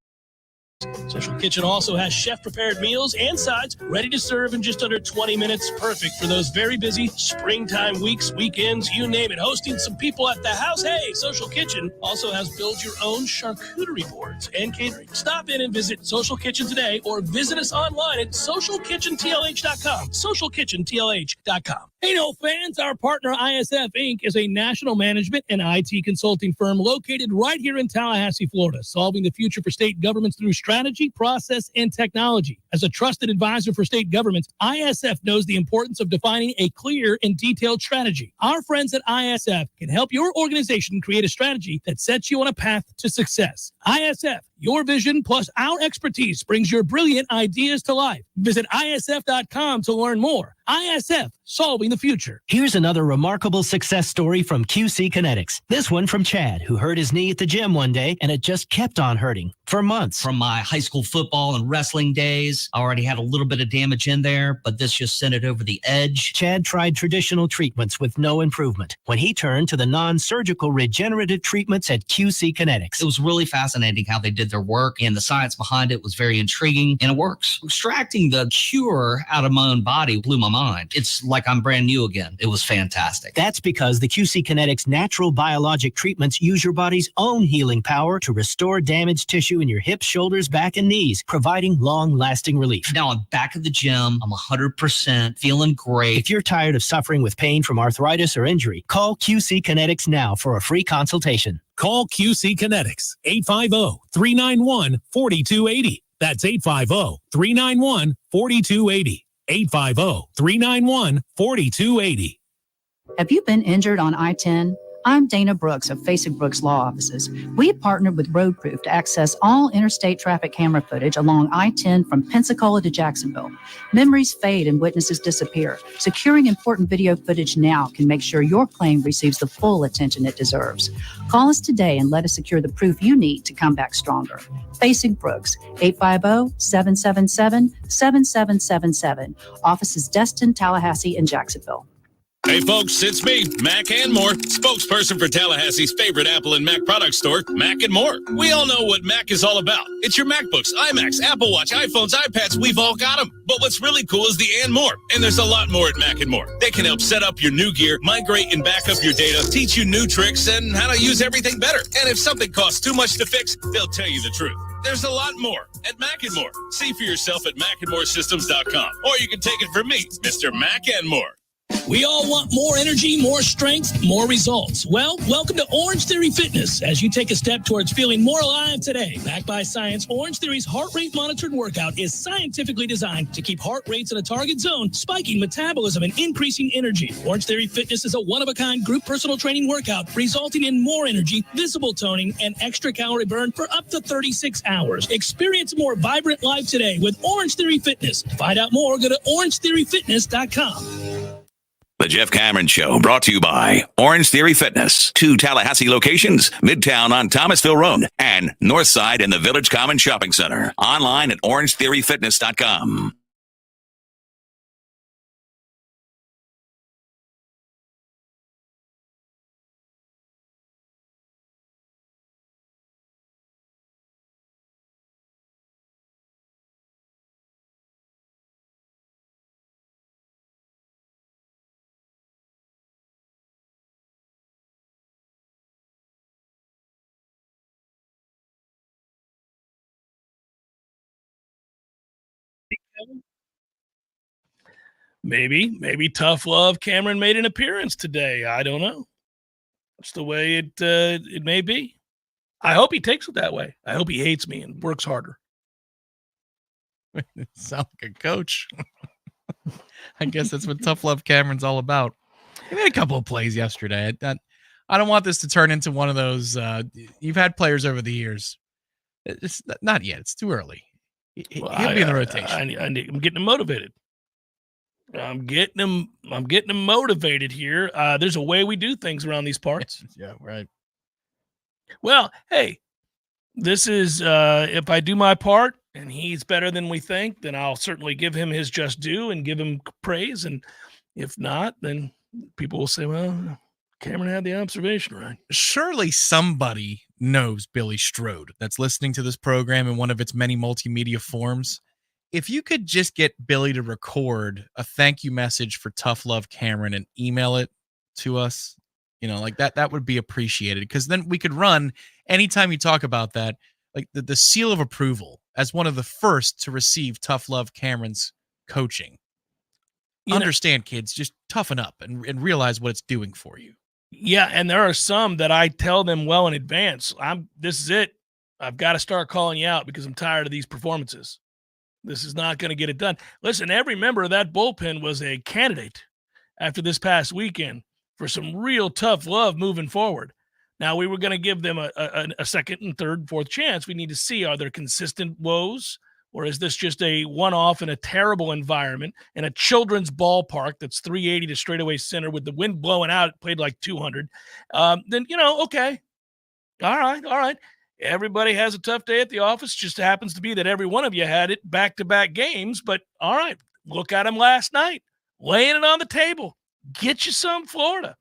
Social Kitchen also has chef-prepared meals and sides ready to serve in just under 20 minutes. Perfect for those very busy springtime weeks, weekends, you name it. Hosting some people at the house. Hey, Social Kitchen also has build-your-own charcuterie boards and catering. Stop in and visit Social Kitchen today or visit us online at socialkitchentlh.com. Socialkitchentlh.com. Hey, no fans, our partner ISF Inc. is a national management and IT consulting firm located right here in Tallahassee, Florida, solving the future for state governments through strategy, process, and technology. As a trusted advisor for state governments, ISF knows the importance of defining a clear and detailed strategy. Our friends at ISF can help your organization create a strategy that sets you on a path to success. ISF Your vision plus our expertise brings your brilliant ideas to life. Visit ISF.com to learn more. ISF, solving the future. Here's another remarkable success story from QC Kinetics. This one from Chad, who hurt his knee at the gym one day, and it just kept on hurting for months. From my high school football and wrestling days, I already had a little bit of damage in there, but this just sent it over the edge. Chad tried traditional treatments with no improvement when he turned to the non-surgical regenerative treatments at QC Kinetics. It was really fascinating how they did their work, and the science behind it was very intriguing, and it works. Extracting the cure out of my own body blew my mind. It's like I'm brand new again. It was fantastic. That's because the QC Kinetics natural biologic treatments use your body's own healing power to restore damaged tissue in your hips, shoulders, back, and knees, providing long-lasting relief. Now I'm back at the gym. I'm 100% feeling great. If you're tired of suffering with pain from arthritis or injury, call QC Kinetics now for a free consultation. Call QC Kinetics, 850-391-4280. That's 850-391-4280. 850-391-4280. Have you been injured on I-10? I'm Dana Brooks of Facing Brooks Law Offices. We have partnered with Roadproof to access all interstate traffic camera footage along I-10 from Pensacola to Jacksonville. Memories fade and witnesses disappear. Securing important video footage now can make sure your claim receives the full attention it deserves. Call us today and let us secure the proof you need to come back stronger. Facing Brooks, 850-777-7777. Offices Destin, Tallahassee, and Jacksonville. Hey folks, it's me, Mac and More, spokesperson for Tallahassee's favorite Apple and Mac product store, Mac and More. We all know what Mac is all about. It's your MacBooks, iMacs, Apple Watch, iPhones, iPads, we've all got them. But what's really cool is the and more. And there's a lot more at Mac and More. They can help set up your new gear, migrate and back up your data, teach you new tricks and how to use everything better. And if something costs too much to fix, they'll tell you the truth. There's a lot more at Mac and More. See for yourself at macandmoresystems.com. Or you can take it from me, Mr. Mac and More. We all want more energy, more strength, more results. Well, welcome to Orange Theory Fitness as you take a step towards feeling more alive today. Backed by science, Orange Theory's heart rate monitored workout is scientifically designed to keep heart rates in a target zone, spiking metabolism and increasing energy. Orange Theory Fitness is a one-of-a-kind group personal training workout resulting in more energy, visible toning, and extra calorie burn for up to 36 hours. Experience a more vibrant life today with Orange Theory Fitness. To find out more, go to orangetheoryfitness.com. The Jeff Cameron Show, brought to you by Orange Theory Fitness. 2 Tallahassee locations, Midtown on Thomasville Road and Northside in the Village Common Shopping Center. Online at orangetheoryfitness.com. Maybe Tough Love Cameron made an appearance today. I don't know. That's the way it may be. I hope he takes it that way. I hope he hates me and works harder. Sound like a coach. I guess that's what Tough Love Cameron's all about. He made a couple of plays yesterday. I don't want this to turn into one of those. You've had players over the years. It's not yet. It's too early. He'll be in the rotation. I'm getting him motivated. I'm getting him motivated here. There's a way we do things around these parts. Yeah, right. Well, hey, this is if I do my part and he's better than we think, then I'll certainly give him his just due and give him praise. And if not, then people will say, well, Cameron had the observation right. Surely somebody knows Billy Strode that's listening to this program in one of its many multimedia forms. If you could just get Billy to record a thank you message for Tough Love Cameron and email it to us, like that would be appreciated, because then we could run anytime you talk about that, like the seal of approval as one of the first to receive Tough Love Cameron's coaching. Understand, kids, just toughen up and realize what it's doing for you. Yeah, and there are some that I tell them well in advance. This is it. I've got to start calling you out because I'm tired of these performances. This is not going to get it done. Listen, every member of that bullpen was a candidate after this past weekend for some real tough love moving forward. Now, we were going to give them a second and third, fourth chance. We need to see, are there consistent woes, or is this just a one-off in a terrible environment in a children's ballpark that's 380 to straightaway center with the wind blowing out, it played like 200? Then, okay. All right. Everybody has a tough day at the office. Just happens to be that every one of you had it back-to-back games. But, all right, look at them last night, laying it on the table. Get you some Florida.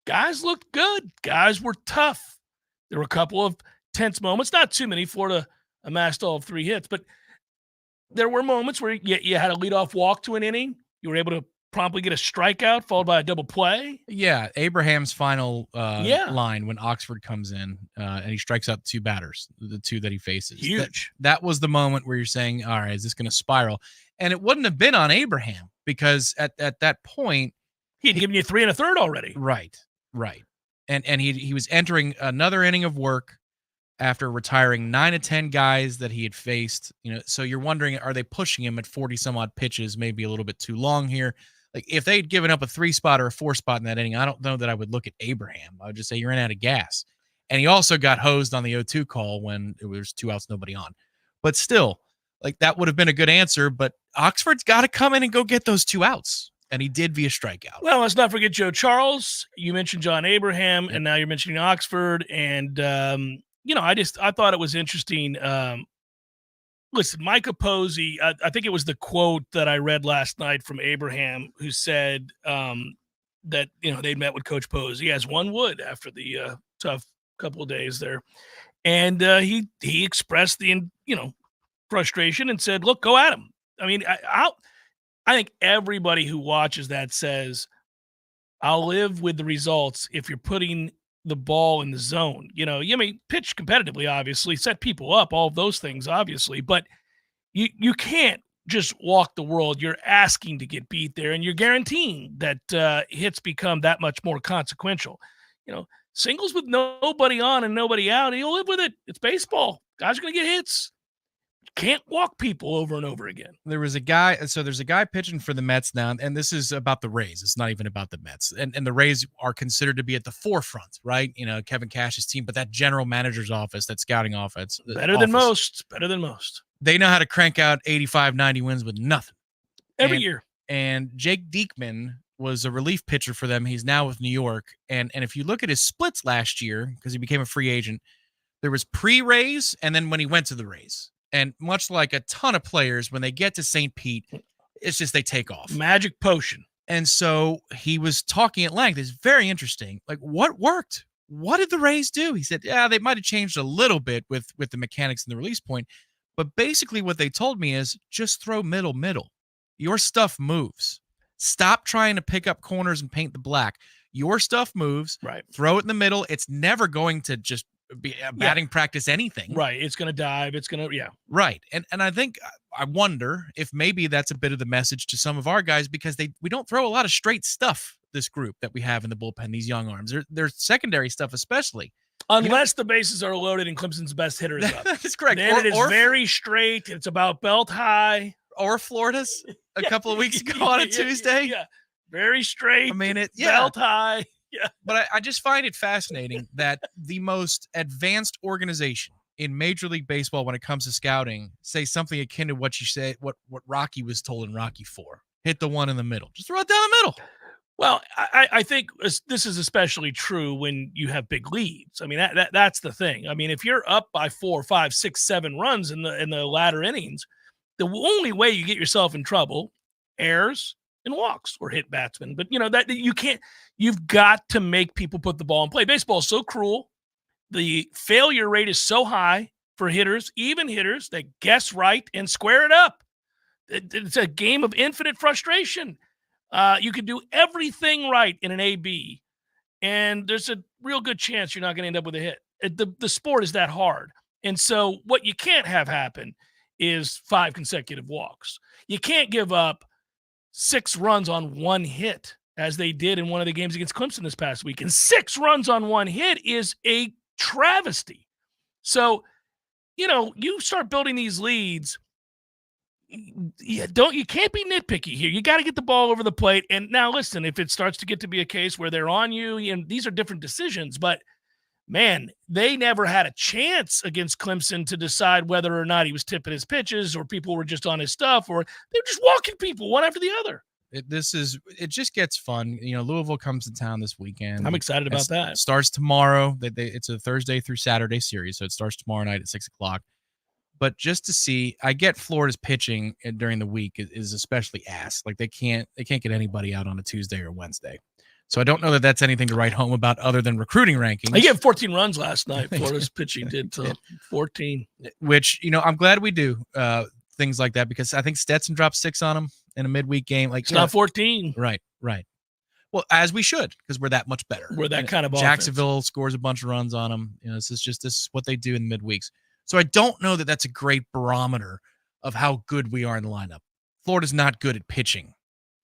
Guys looked good. Guys were tough. There were a couple of tense moments. Not too many. Florida amassed all of 3 hits. But there were moments where you had a leadoff walk to an inning. You were able to promptly get a strikeout followed by a double play. Yeah, Abraham's final line when Oxford comes in and he strikes out 2 batters, the 2 that he faces. Huge. That was the moment where you're saying, all right, is this going to spiral? And it wouldn't have been on Abraham because at that point, he'd given you 3 1/3 already. Right. And he was entering another inning of work after retiring 9 of 10 guys that he had faced. So you're wondering, are they pushing him at 40 some odd pitches, maybe a little bit too long here? Like if they'd given up a 3 spot or a 4 spot in that inning, I don't know that I would look at Abraham. I would just say you're in out of gas. And he also got hosed on the 0-2 call when it was 2 outs, nobody on. But still, like that would have been a good answer. But Oxford's got to come in and go get those 2 outs. And he did via strikeout. Well, let's not forget Joe Charles. You mentioned John Abraham, and now you're mentioning Oxford. And, I thought it was interesting. Listen, Micah Posey, I think it was the quote that I read last night from Abraham, who said that, they met with Coach Posey, as one would after the tough couple of days there. And he expressed the, frustration and said, look, go at him. I mean, I think everybody who watches that says, I'll live with the results if you're putting the ball in the zone. You may pitch competitively, obviously, set people up, all of those things, obviously, but you can't just walk the world. You're asking to get beat there, and you're guaranteeing that hits become that much more consequential. Singles with nobody on and nobody out, you'll live with it. It's baseball. Guys are going to get hits. Can't walk people over and over again. There's a guy pitching for the Mets now, and this is about the Rays. It's not even about the Mets. And the Rays are considered to be at the forefront, right? Kevin Cash's team, but that general manager's office, that scouting office. Better than most. They know how to crank out 85, 90 wins with nothing. Every year. And Jake Diekman was a relief pitcher for them. He's now with New York. And if you look at his splits last year, because he became a free agent, there was pre-Rays and then when he went to the Rays. And much like a ton of players, when they get to St. Pete, it's just they take off. Magic potion. And so he was talking at length. It's very interesting. Like, what worked? What did the Rays do? He said, they might have changed a little bit with the mechanics and the release point. But basically what they told me is just throw middle. Your stuff moves. Stop trying to pick up corners and paint the black. Your stuff moves. Right. Throw it in the middle. It's never going to just be a batting practice anything. Right. It's going to dive. It's going to, Right. And I wonder if maybe that's a bit of the message to some of our guys, because we don't throw a lot of straight stuff, this group that we have in the bullpen, these young arms. Their secondary stuff especially. Unless the bases are loaded and Clemson's best hitter is up. That's correct. Then it is very straight. It's about belt high. Or Florida's a couple of weeks ago on a Tuesday. Yeah. Very straight. I mean, belt high. Yeah. But I just find it fascinating that the most advanced organization in Major League Baseball when it comes to scouting say something akin to what you say, what Rocky was told in Rocky IV. Hit the one in the middle. Just throw it down the middle. Well, I think this is especially true when you have big leads. I mean, that's the thing. I mean, if you're up by 4, 5, 6, 7 runs in the latter innings, the only way you get yourself in trouble, errors and walks or hit batsmen. But that you can't. You've got to make people put the ball in play. Baseball is so cruel. The failure rate is so high for hitters, even hitters that guess right and square it up. It's a game of infinite frustration. You can do everything right in an AB, and there's a real good chance you're not going to end up with a hit. The sport is that hard. And so what you can't have happen is 5 consecutive walks. You can't give up 6 runs on 1 hit, as they did in one of the games against Clemson this past week. And 6 runs on 1 hit is a travesty. So, you start building these leads. You can't be nitpicky here. You got to get the ball over the plate. And now listen, if it starts to get to be a case where they're on you, and these are different decisions, but man, they never had a chance against Clemson to decide whether or not he was tipping his pitches or people were just on his stuff or they were just walking people one after the other. It just gets fun. Louisville comes to town this weekend. I'm excited about that. It starts tomorrow. It's a Thursday through Saturday series, so it starts tomorrow night at 6:00. But just to see, I get Florida's pitching during the week is especially ass. Like they can't get anybody out on a Tuesday or Wednesday. So I don't know that that's anything to write home about other than recruiting rankings. They gave 14 runs last night. Florida's pitching did 14. Which, I'm glad we do things like that because I think Stetson dropped 6 on them in a midweek game. Like it's not 14. Right. Well, as we should, because we're that much better. We're that kind of Jacksonville offense. scores a bunch of runs on them. This is what they do in the midweeks. So I don't know that that's a great barometer of how good we are in the lineup. Florida's not good at pitching,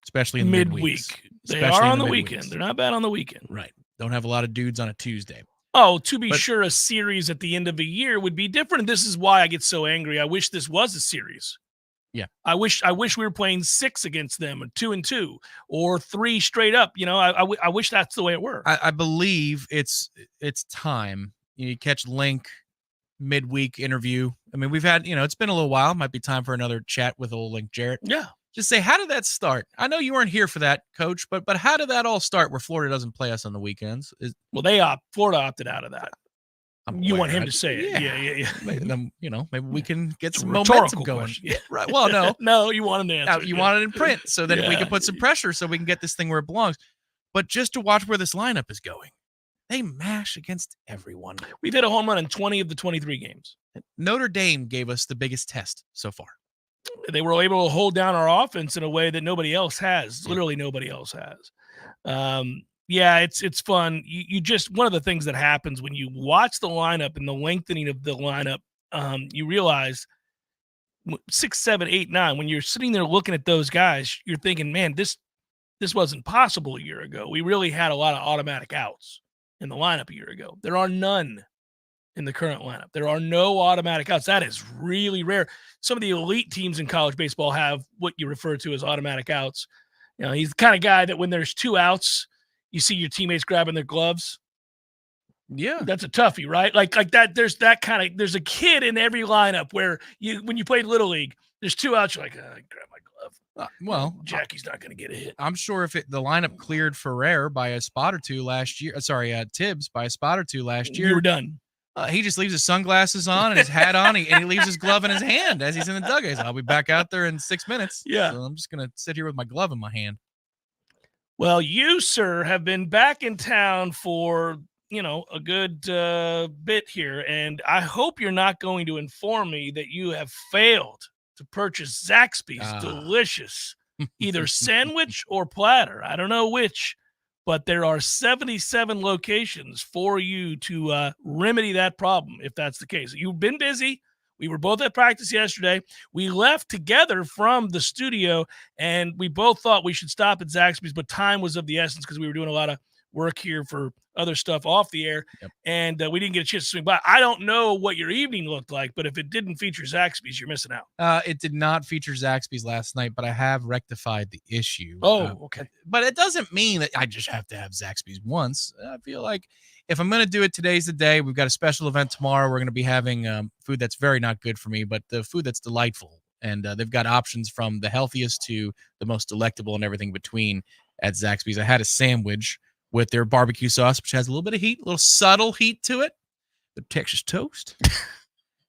especially in the midweek. They are on the weekend. They're not bad on the weekend. Right. Don't have a lot of dudes on a Tuesday. Oh, to be sure, a series at the end of the year would be different. And this is why I get so angry. I wish this was a series. Yeah. I wish we were playing 6 against them, or 2-2, or 3 straight up. I wish that's the way it were. I believe it's time. You catch Link midweek interview. I mean, we've had, it's been a little while. Might be time for another chat with old Link Jarrett. Yeah. Just say, how did that start? I know you weren't here for that, Coach, but how did that all start where Florida doesn't play us on the weekends? Florida opted out of that. You want him to say it. Yeah. Maybe we can get some momentum going. Yeah, right. Well, no. No, you want him to answer. You want it in print so that we can put some pressure so we can get this thing where it belongs. But just to watch where this lineup is going, they mash against everyone. We've hit a home run in 20 of the 23 games. Notre Dame gave us the biggest test so far. They were able to hold down our offense in a way that nobody else has. Literally nobody else has. It's fun. You just, one of the things that happens when you watch the lineup and the lengthening of the lineup, you realize 6, 7, 8, 9, when you're sitting there looking at those guys, you're thinking, man, this wasn't possible a year ago. We really had a lot of automatic outs in the lineup a year ago. There are none in the current lineup. There are no automatic outs. That is really rare. Some of the elite teams in college baseball have what you refer to as automatic outs. He's the kind of guy that when there's 2 outs, you see your teammates grabbing their gloves. Yeah. That's a toughie, right? Like that. There's a kid in every lineup where when you played Little League, there's 2 outs, you're like, I grab my glove. Jackie's not going to get a hit. I'm sure if the lineup cleared Ferrer by a spot or 2 last year, Tibbs by a spot or 2 last year, you were done. He just leaves his sunglasses on and his hat on, and he leaves his glove in his hand as he's in the dugout. I'll be back out there in 6 minutes. Yeah. So I'm just going to sit here with my glove in my hand. Well, you, sir, have been back in town for, a good bit here, and I hope you're not going to inform me that you have failed to purchase Zaxby's delicious either sandwich or platter. I don't know which, but there are 77 locations for you to remedy that problem if that's the case. You've been busy. We were both at practice yesterday. We left together from the studio, and we both thought we should stop at Zaxby's, but time was of the essence because we were doing a lot of work here for other stuff off the air, and we didn't get a chance to swing by. I don't know what your evening looked like, but if it didn't feature Zaxby's, you're missing out. It did not feature Zaxby's last night, but I have rectified the issue. Okay. But it doesn't mean that I just have to have Zaxby's once. I feel like if I'm going to do it, today's the day. We've got a special event tomorrow. We're going to be having food that's very not good for me, but the food that's delightful. And they've got options from the healthiest to the most delectable and everything between at Zaxby's. I had a sandwich with their barbecue sauce, which has a little bit of heat, a little subtle heat to it, the Texas toast.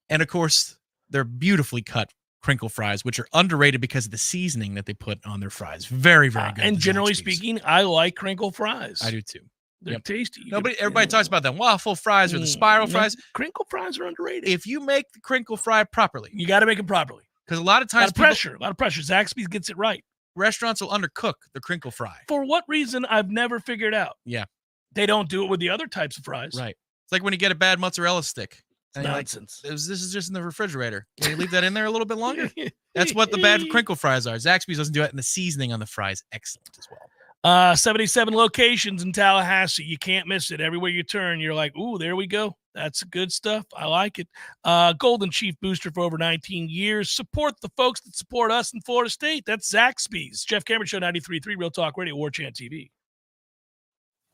And, of course, their beautifully cut crinkle fries, which are underrated because of the seasoning that they put on their fries. Very, very good. And generally speaking, I like crinkle fries. I do too. They're tasty. Everybody talks about the waffle fries or the spiral fries. Crinkle fries are underrated. If you make the crinkle fry properly. You got to make them properly. Because a lot of times a lot of pressure. Zaxby's gets it right. Restaurants will undercook the crinkle fry. For what reason, I've never figured out. Yeah. They don't do it with the other types of fries. Right. It's like when you get a bad mozzarella stick. It's nonsense. This is just in the refrigerator. Can you leave that in there a little bit longer? That's what the bad crinkle fries are. Zaxby's doesn't do it, and the seasoning on the fries excellent as well. 77 locations in Tallahassee. You can't miss it. Everywhere you turn, you're like, ooh, there we go. That's good stuff. I like it. Golden Chief booster for over 19 years. Support the folks that support us in Florida State. That's Zaxby's. Jeff Cameron Show 93.3 Real Talk Radio, Warchant TV.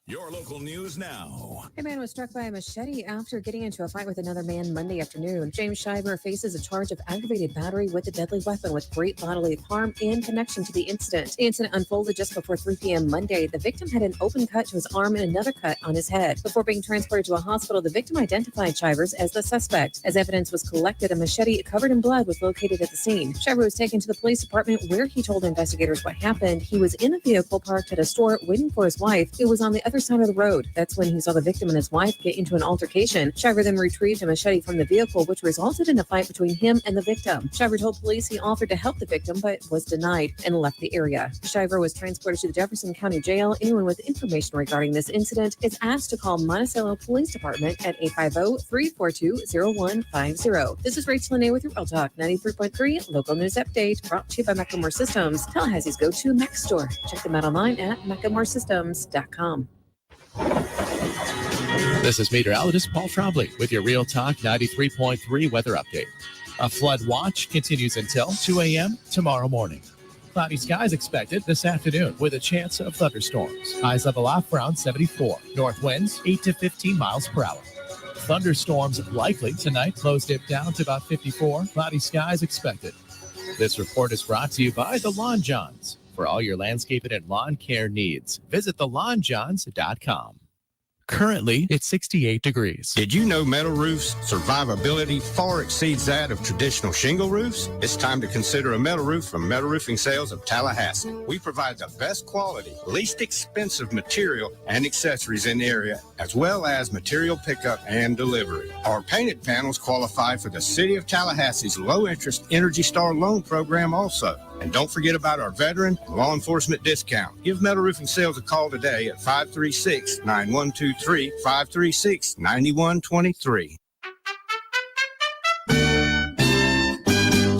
Your local news now. A man was struck by a machete after getting into a fight with another man Monday afternoon. James Shiver faces a charge of aggravated battery with a deadly weapon with great bodily harm in connection to the incident. The incident unfolded just before 3 p.m. Monday. The victim had an open cut to his arm and another cut on his head. Before being transported to a hospital, the victim identified Shivers as the suspect. As evidence was collected, a machete covered in blood was located at the scene. Shiver was taken to the police department where he told investigators what happened. He was in a vehicle parked at a store waiting for his wife, who was on the other side of the road. That's when he saw the victim and his wife get into an altercation. Shiver then retrieved a machete from the vehicle, which resulted in a fight between him and the victim. Shiver told police he offered to help the victim, but was denied and left the area. Shiver was transported to the Jefferson County Jail. Anyone with information regarding this incident is asked to call Monticello Police Department at 850-342-0150. This is Rachel Lene with your Real Talk 93.3 Local News Update, brought to you by Macklemore Systems, Tallahassee's go-to Mac store. Check them out online at MacklemoreSystems.com. This is meteorologist Paul Trombley with your Real Talk 93.3 weather update. A flood watch continues until 2 a.m. tomorrow morning. Cloudy skies expected this afternoon with a chance of thunderstorms. Highs level off around 74. North winds 8 to 15 miles per hour. Thunderstorms likely tonight. Lows dip down to about 54. Cloudy skies expected. This report is brought to you by the Lawn Johns. For all your landscaping and lawn care needs, visit thelawnjohns.com. Currently, it's 68 degrees. Did you know metal roofs' survivability far exceeds that of traditional shingle roofs? It's time to consider a metal roof from Metal Roofing Sales of Tallahassee. We provide the best quality, least expensive material and accessories in the area, as well as material pickup and delivery. Our painted panels qualify for the City of Tallahassee's low-interest Energy Star loan program also. And don't forget about our veteran law enforcement discount. Give Metal Roofing Sales a call today at 536-9123, 536-9123.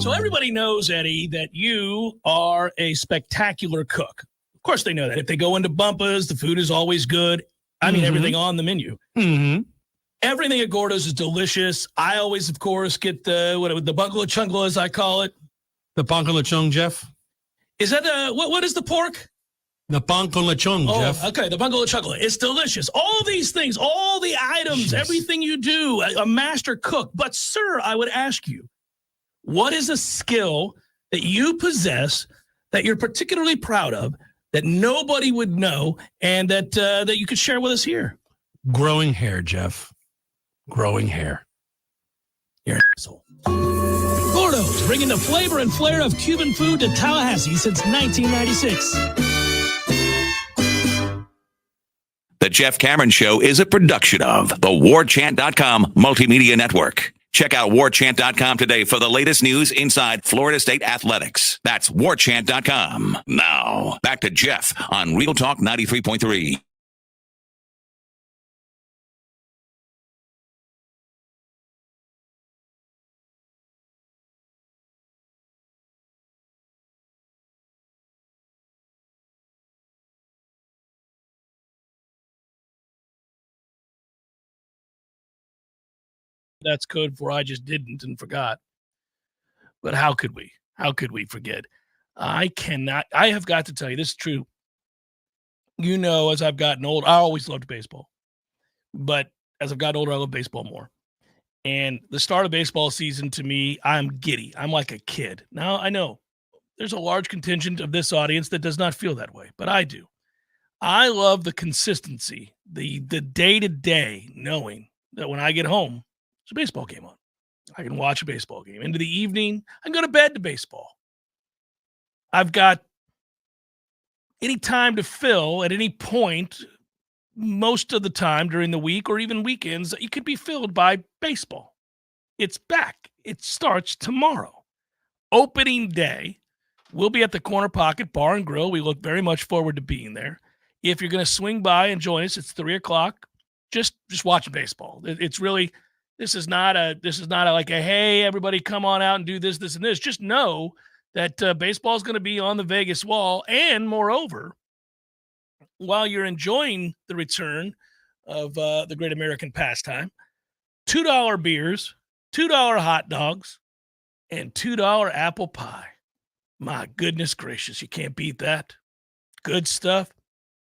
So everybody knows, Eddie, that you are a spectacular cook. Of course they know that. If they go into Bumpa's, the food is always good. I mean, everything on the menu. Everything at Gordo's is delicious. I always, of course, get the bungalow chungla, as I call it. The Pong con lechon, Jeff. Is that what is the pork? The Pong con lechon, Jeff. Okay, the bungalow chungla. It's delicious. All these things, all the items, everything you do, a master cook. But, sir, I would ask you, what is a skill that you possess that you're particularly proud of that nobody would know and that you could share with us here? Growing hair, Jeff. Growing hair. You're an asshole. Gordo's, bringing the flavor and flair of Cuban food to Tallahassee since 1996. The Jeff Cameron Show is a production of the Warchant.com Multimedia Network. Check out Warchant.com today for the latest news inside Florida State athletics. That's Warchant.com. Now, back to Jeff on Real Talk 93.3. That's code for I just didn't and forgot. But how could we? How could we forget? I have got to tell you, this is true. You know, as I've gotten old, I always loved baseball. But as I've gotten older, I love baseball more. And the start of baseball season, to me, I'm giddy. I'm like a kid. Now, I know there's a large contingent of this audience that does not feel that way, but I do. I love the consistency, the day-to-day knowing that when I get home, there's a baseball game on. I can watch a baseball game. Into the evening, I can go to bed to baseball. I've got any time to fill at any point, most of the time during the week or even weekends, it could be filled by baseball. It's back. It starts tomorrow. Opening day. We'll be at the Corner Pocket Bar and Grill. We look very much forward to being there. If you're going to swing by and join us, it's 3 o'clock. Just watching baseball. It's really... This is not a like a, hey, everybody come on out and do this, and this. Just know that baseball is going to be on the Vegas wall. And moreover, while you're enjoying the return of the great American pastime, $2 beers, $2 hot dogs, and $2 apple pie. My goodness gracious, you can't beat that. Good stuff.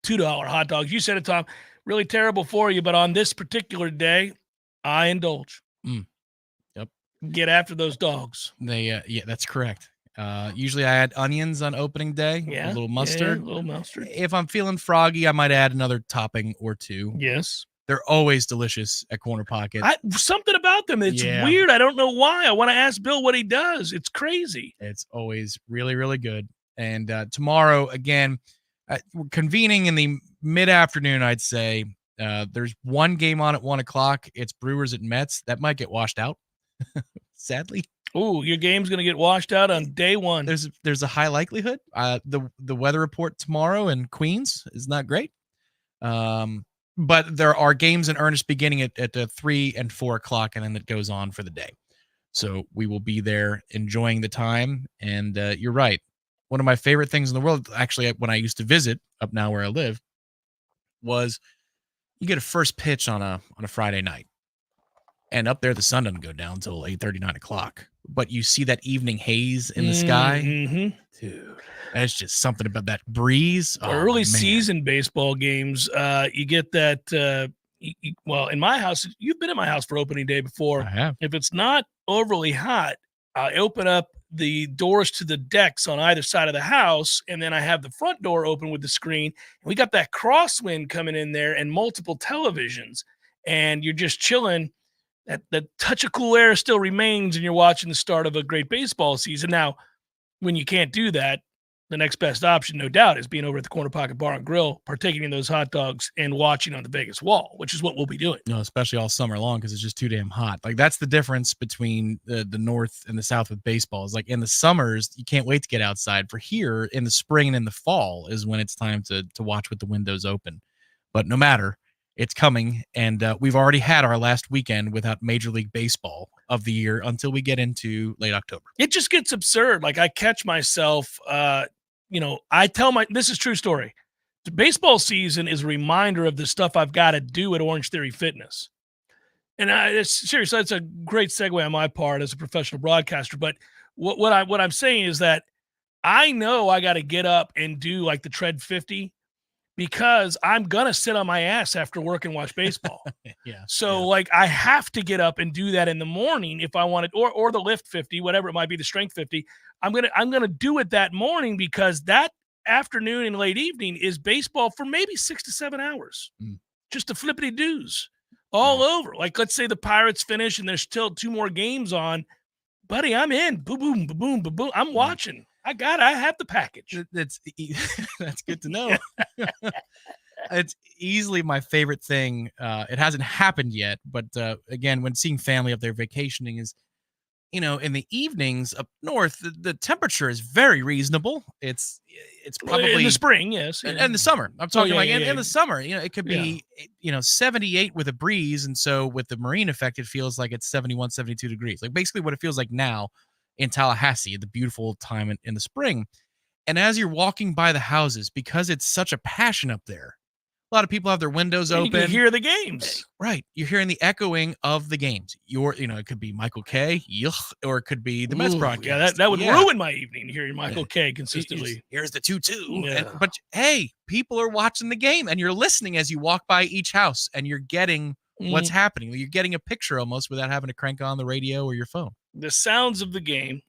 $2 hot dogs. You said it, Tom. Really terrible for you, but on this particular day, I indulge. Yep. Get after those dogs. Yeah, that's correct. Usually I add onions on opening day. Yeah. A little mustard. Yeah, a little mustard. If I'm feeling froggy, I might add another topping or two. Yes. They're always delicious at Corner Pocket. Something about them. It's weird. I don't know why. I want to ask Bill what he does. It's crazy. It's always really, really good. And tomorrow, again, we're convening in the mid-afternoon, I'd say. There's one game on at 1 o'clock. It's Brewers at Mets. That might get washed out, sadly. Oh, your game's going to get washed out on day one. There's a high likelihood. The weather report tomorrow in Queens is not great. But there are games in earnest beginning at 3 and 4 o'clock, and then it goes on for the day. So we will be there enjoying the time. And you're right. One of my favorite things in the world, actually, when I used to visit up now where I live, was you get a first pitch on a Friday night. And up there, the sun doesn't go down until 8:30, 9 o'clock. But you see that evening haze in the sky. Mm-hmm. Dude, that's just something about that breeze. Early season baseball games, you get that. Well, in my house, you've been in my house for opening day before. I have. If it's not overly hot, I open up the doors to the decks on either side of the house, and then I have the front door open with the screen. And we got that crosswind coming in there and multiple televisions, and you're just chilling. That touch of cool air still remains, and you're watching the start of a great baseball season. Now, when you can't do that, the next best option, no doubt, is being over at the Corner Pocket Bar and Grill, partaking in those hot dogs and watching on the Vegas Wall, which is what we'll be doing. No, especially all summer long because it's just too damn hot. Like, that's the difference between the North and the South with baseball. Is like in the summers, you can't wait to get outside. For here, in the spring and in the fall is when it's time to watch with the windows open. But no matter, it's coming, and we've already had our last weekend without Major League Baseball of the year until we get into late October. It just gets absurd. Like, I catch myself, I tell this is true story. The baseball season is a reminder of the stuff I've got to do at Orange Theory Fitness. And seriously, that's a great segue on my part as a professional broadcaster. But what I'm saying is that I know I got to get up and do like the Tread 50, because I'm going to sit on my ass after work and watch baseball. Like, I have to get up and do that in the morning if I want it, or the lift 50, whatever it might be, the strength 50. I'm going to do it that morning, because that afternoon and late evening is baseball for maybe 6 to 7 hours. Just the flippity doos all over. Like, let's say the Pirates finish and there's still 2 more games on. Buddy, I'm in. Boom, boom, boom, boom, boom, boom. I'm watching. I have the package. That's good to know. It's easily my favorite thing. It hasn't happened yet, but again, when seeing family up there vacationing is, in the evenings up north, the temperature is very reasonable. It's probably in the spring, yes, and the summer. I'm talking in the summer. It could be 78 with a breeze, and so with the marine effect, it feels like it's 71, 72 degrees. Like basically what it feels like now in Tallahassee, the beautiful time in the spring. And as you're walking by the houses, because it's such a passion up there, a lot of people have their windows open. You can hear the games. Right. You're hearing the echoing of the games. It could be Michael K, or it could be the Mets broadcast. Yeah, that would ruin my evening, hearing Michael K consistently. Here's the 2-2. Yeah. But hey, people are watching the game, and you're listening as you walk by each house, and you're getting what's happening. You're getting a picture almost without having to crank on the radio or your phone. The sounds of the game,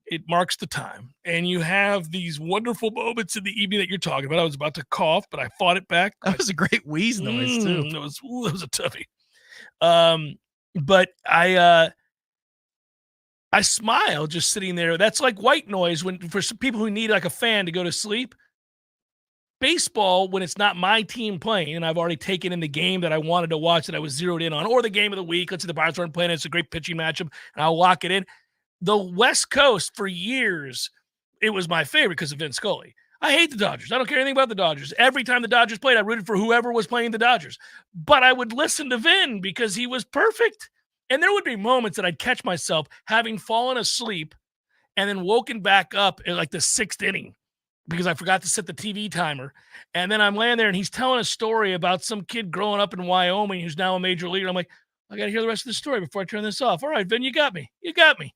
it marks the time. And you have these wonderful moments in the evening that you're talking about. I was about to cough, but I fought it back. That was a great wheeze noise, too. That was a toughie. But I smile just sitting there. That's like white noise for some people who need like a fan to go to sleep. Baseball, when it's not my team playing, and I've already taken in the game that I wanted to watch, that I was zeroed in on, or the game of the week. Let's say the Pirates aren't playing. It's a great pitching matchup, and I'll lock it in. The West Coast, for years, it was my favorite because of Vin Scully. I hate the Dodgers. I don't care anything about the Dodgers. Every time the Dodgers played, I rooted for whoever was playing the Dodgers. But I would listen to Vin because he was perfect. And there would be moments that I'd catch myself having fallen asleep and then woken back up in like the 6th inning because I forgot to set the TV timer. And then I'm laying there and he's telling a story about some kid growing up in Wyoming who's now a major leaguer. I'm like, I got to hear the rest of the story before I turn this off. All right, Vin, you got me. You got me.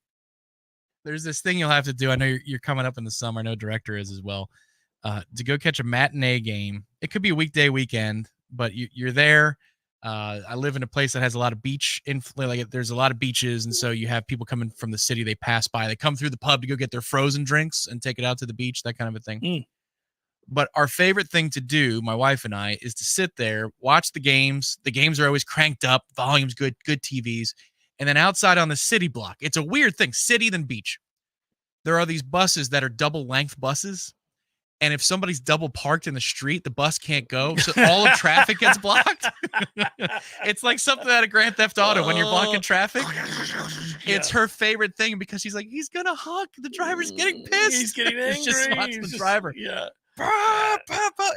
There's this thing you'll have to do. I know you're coming up in the summer. I know Director is as well. to go catch a matinee game. It could be a weekday, weekend, but you're there. I live in a place that has a lot of beach there's a lot of beaches, and so you have people coming from the city. They pass by, they come through the pub to go get their frozen drinks and take it out to the beach, that kind of a thing. But our favorite thing to do, my wife and I, is to sit there, watch the games. The games are always cranked up, volume's good TVs. And then outside on the city block, it's a weird thing, city then beach. There are these buses that are double length buses. And if somebody's double parked in the street, the bus can't go. So all of traffic gets blocked. It's like something out of Grand Theft Auto when you're blocking traffic. It's her favorite thing because she's like, he's going to honk. The driver's getting pissed. He's getting angry. He just spots the driver. Yeah.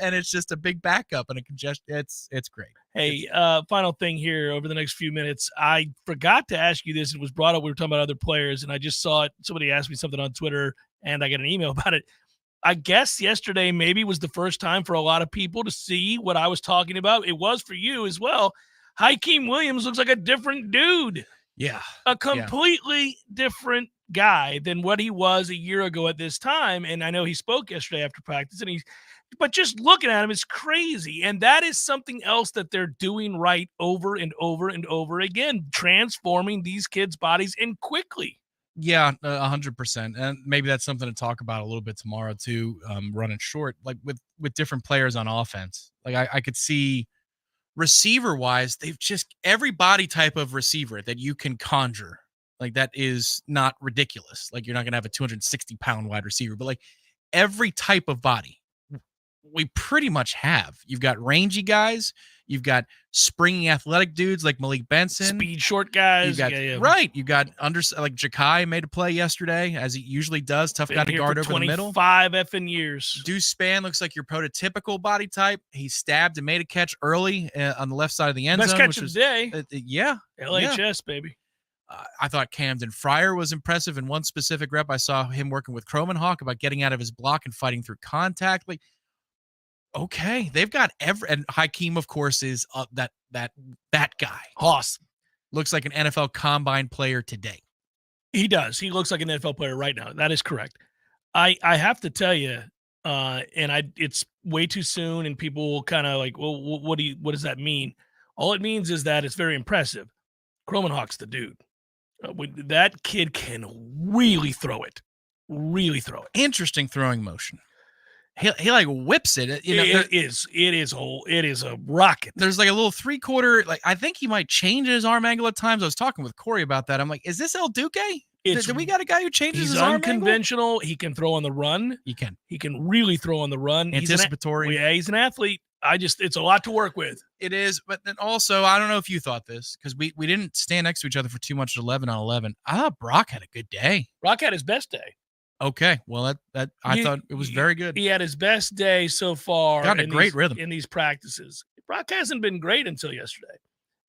And it's just a big backup and a congestion. It's great. Hey, final thing here over the next few minutes. I forgot to ask you this. It was brought up. We were talking about other players, and I just saw it. Somebody asked me something on Twitter, and I got an email about it. I guess yesterday maybe was the first time for a lot of people to see what I was talking about. It was for you as well. Hakeem Williams looks like a different dude. Yeah. A completely different guy than what he was a year ago at this time. And I know he spoke yesterday after practice, but just looking at him is crazy. And that is something else that they're doing right over and over and over again, transforming these kids' bodies and quickly. Yeah, 100%. And maybe that's something to talk about a little bit tomorrow too, running short, like with different players on offense. Like I could see receiver-wise, they've just every body type of receiver that you can conjure. Like that is not ridiculous. Like you're not going to have a 260-pound wide receiver, but like every type of body we pretty much have. You've got rangy guys. You've got springy athletic dudes like Malik Benson. Speed short guys. Right. You've got like Ja'Kai made a play yesterday, as he usually does. Tough guy to guard over the middle. 25 effing years. Deuce Spann looks like your prototypical body type. He stabbed and made a catch early on the left side of the end zone. Best catch of the day. Yeah. LHS, baby. I thought Camden Fryer was impressive. In one specific rep, I saw him working with Cromanhawk about getting out of his block and fighting through contact. Like, okay, they've got and Hakeem, of course, is that guy. Hoss looks like an NFL Combine player today. He does. He looks like an NFL player right now. That is correct. I have to tell you, it's way too soon, and people will kind of like, well, what does that mean? All it means is that it's very impressive. Cromanhawk's the dude. That kid can really throw it. Really throw it. Interesting throwing motion. He like whips it. It is a rocket. There's like a little 3/4. Like I think he might change his arm angle at times. I was talking with Corey about that. I'm like, is this El Duque? Do we got a guy who changes his arm angle? He's unconventional. He can throw on the run. He can really throw on the run. Anticipatory. He's an athlete. It's a lot to work with. It is, but then also, I don't know if you thought this, because we didn't stand next to each other for too much at 11 on 11. I thought Brock had a good day. Brock had his best day. Okay, well, I thought it was very good. He had his best day so far. Got a great rhythm in these practices. Brock hasn't been great until yesterday.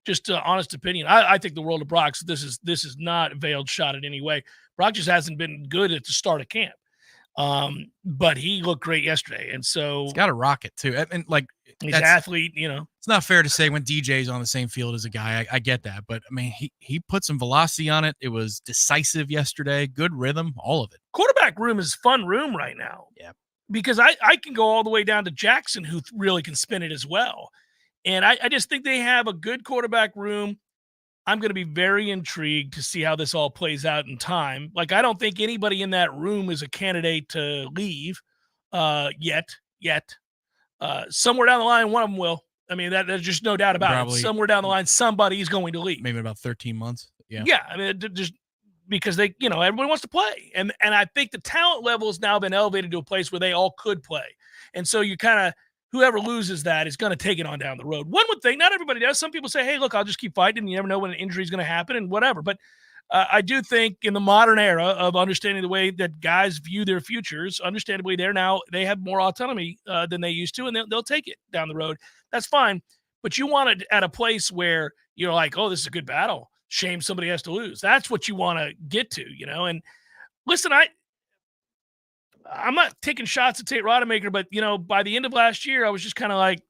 Just honest opinion. I think the world of Brock. So this is not a veiled shot in any way. Brock just hasn't been good at the start of camp. But he looked great yesterday, and so he's got a rocket too. And like he's an athlete, It's not fair to say when DJ's on the same field as a guy. I get that, but I mean, he put some velocity on it. It was decisive yesterday. Good rhythm, all of it. Quarterback room is fun room right now. Yeah, because I can go all the way down to Jackson, who really can spin it as well, and I just think they have a good quarterback room. I'm going to be very intrigued to see how this all plays out in time. Like, I don't think anybody in that room is a candidate to leave yet. Somewhere down the line, one of them will. I mean, there's just no doubt about it. Somewhere down the line, somebody is going to leave. Maybe about 13 months. Yeah. Yeah. I mean, just because everyone wants to play. And I think the talent level has now been elevated to a place where they all could play. And so you kind of, whoever loses that is going to take it on down the road. One would think, not everybody does. Some people say, hey, look, I'll just keep fighting. And you never know when an injury is going to happen and whatever. But I do think in the modern era of understanding the way that guys view their futures, understandably, they have more autonomy than they used to, and they'll take it down the road. That's fine. But you want it at a place where you're like, oh, this is a good battle. Shame somebody has to lose. That's what you want to get to, And listen, I'm not taking shots at Tate Rodemaker, but, by the end of last year, I was just kind of like,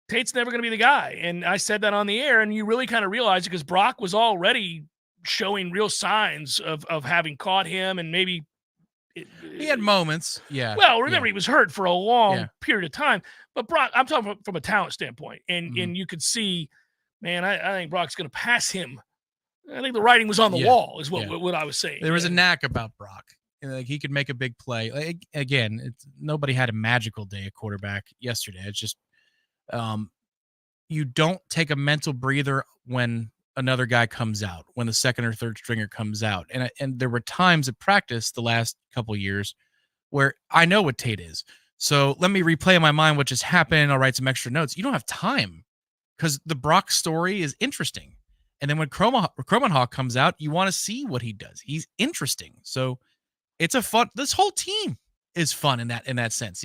Tate's never going to be the guy. And I said that on the air, and you really kind of realize it because Brock was already showing real signs of having caught him and maybe He had moments. Yeah. Well, remember, he was hurt for a long Yeah. period of time. But Brock, I'm talking from a talent standpoint. And Mm-hmm. and you could see, man, I think Brock's going to pass him. I think the writing was on the Yeah. wall, is what Yeah. what I was saying. There was a knack about Brock. Like, he could make a big play. Like, again, nobody had a magical day at quarterback yesterday. It's just you don't take a mental breather when another guy comes out, when the second or third stringer comes out. And there were times at practice the last couple of years where I know what Tate is. So let me replay in my mind what just happened. I'll write some extra notes. You don't have time because the Brock story is interesting. And then when Kromenhoek comes out, you want to see what he does. He's interesting. So it's a fun. This whole team is fun in that sense.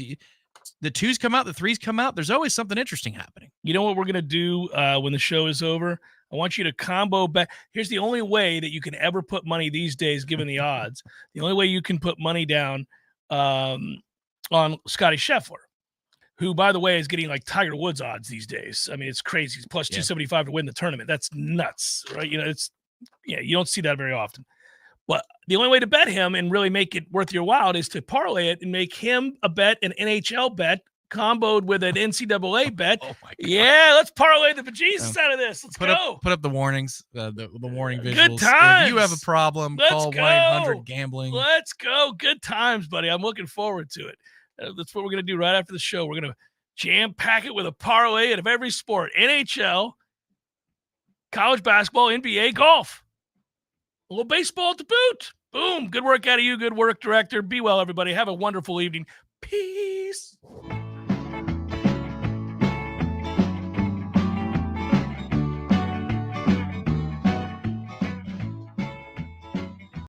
The twos come out, the threes come out. There's always something interesting happening. You know what we're going to do when the show is over? I want you to combo back. Here's the only way that you can ever put money these days, given the odds. The only way you can put money down on Scotty Scheffler, who, by the way, is getting like Tiger Woods odds these days. I mean, it's crazy. He's plus 275 to win the tournament. That's nuts, right? You know, you don't see that very often. But the only way to bet him and really make it worth your while is to parlay it and make him a bet, an NHL bet, comboed with an NCAA bet. Oh my God. Yeah, let's parlay the bejesus out of this. Let's go. Put up the warnings, the warning visuals. Good times. If you have a problem, Let's call go. 1-800-GAMBLING. Let's go. Good times, buddy. I'm looking forward to it. That's what we're going to do right after the show. We're going to jam pack it with a parlay of every sport: NHL, college basketball, NBA, golf. A little baseball to boot. Boom. Good work out of you. Good work, director. Be well, everybody. Have a wonderful evening. Peace.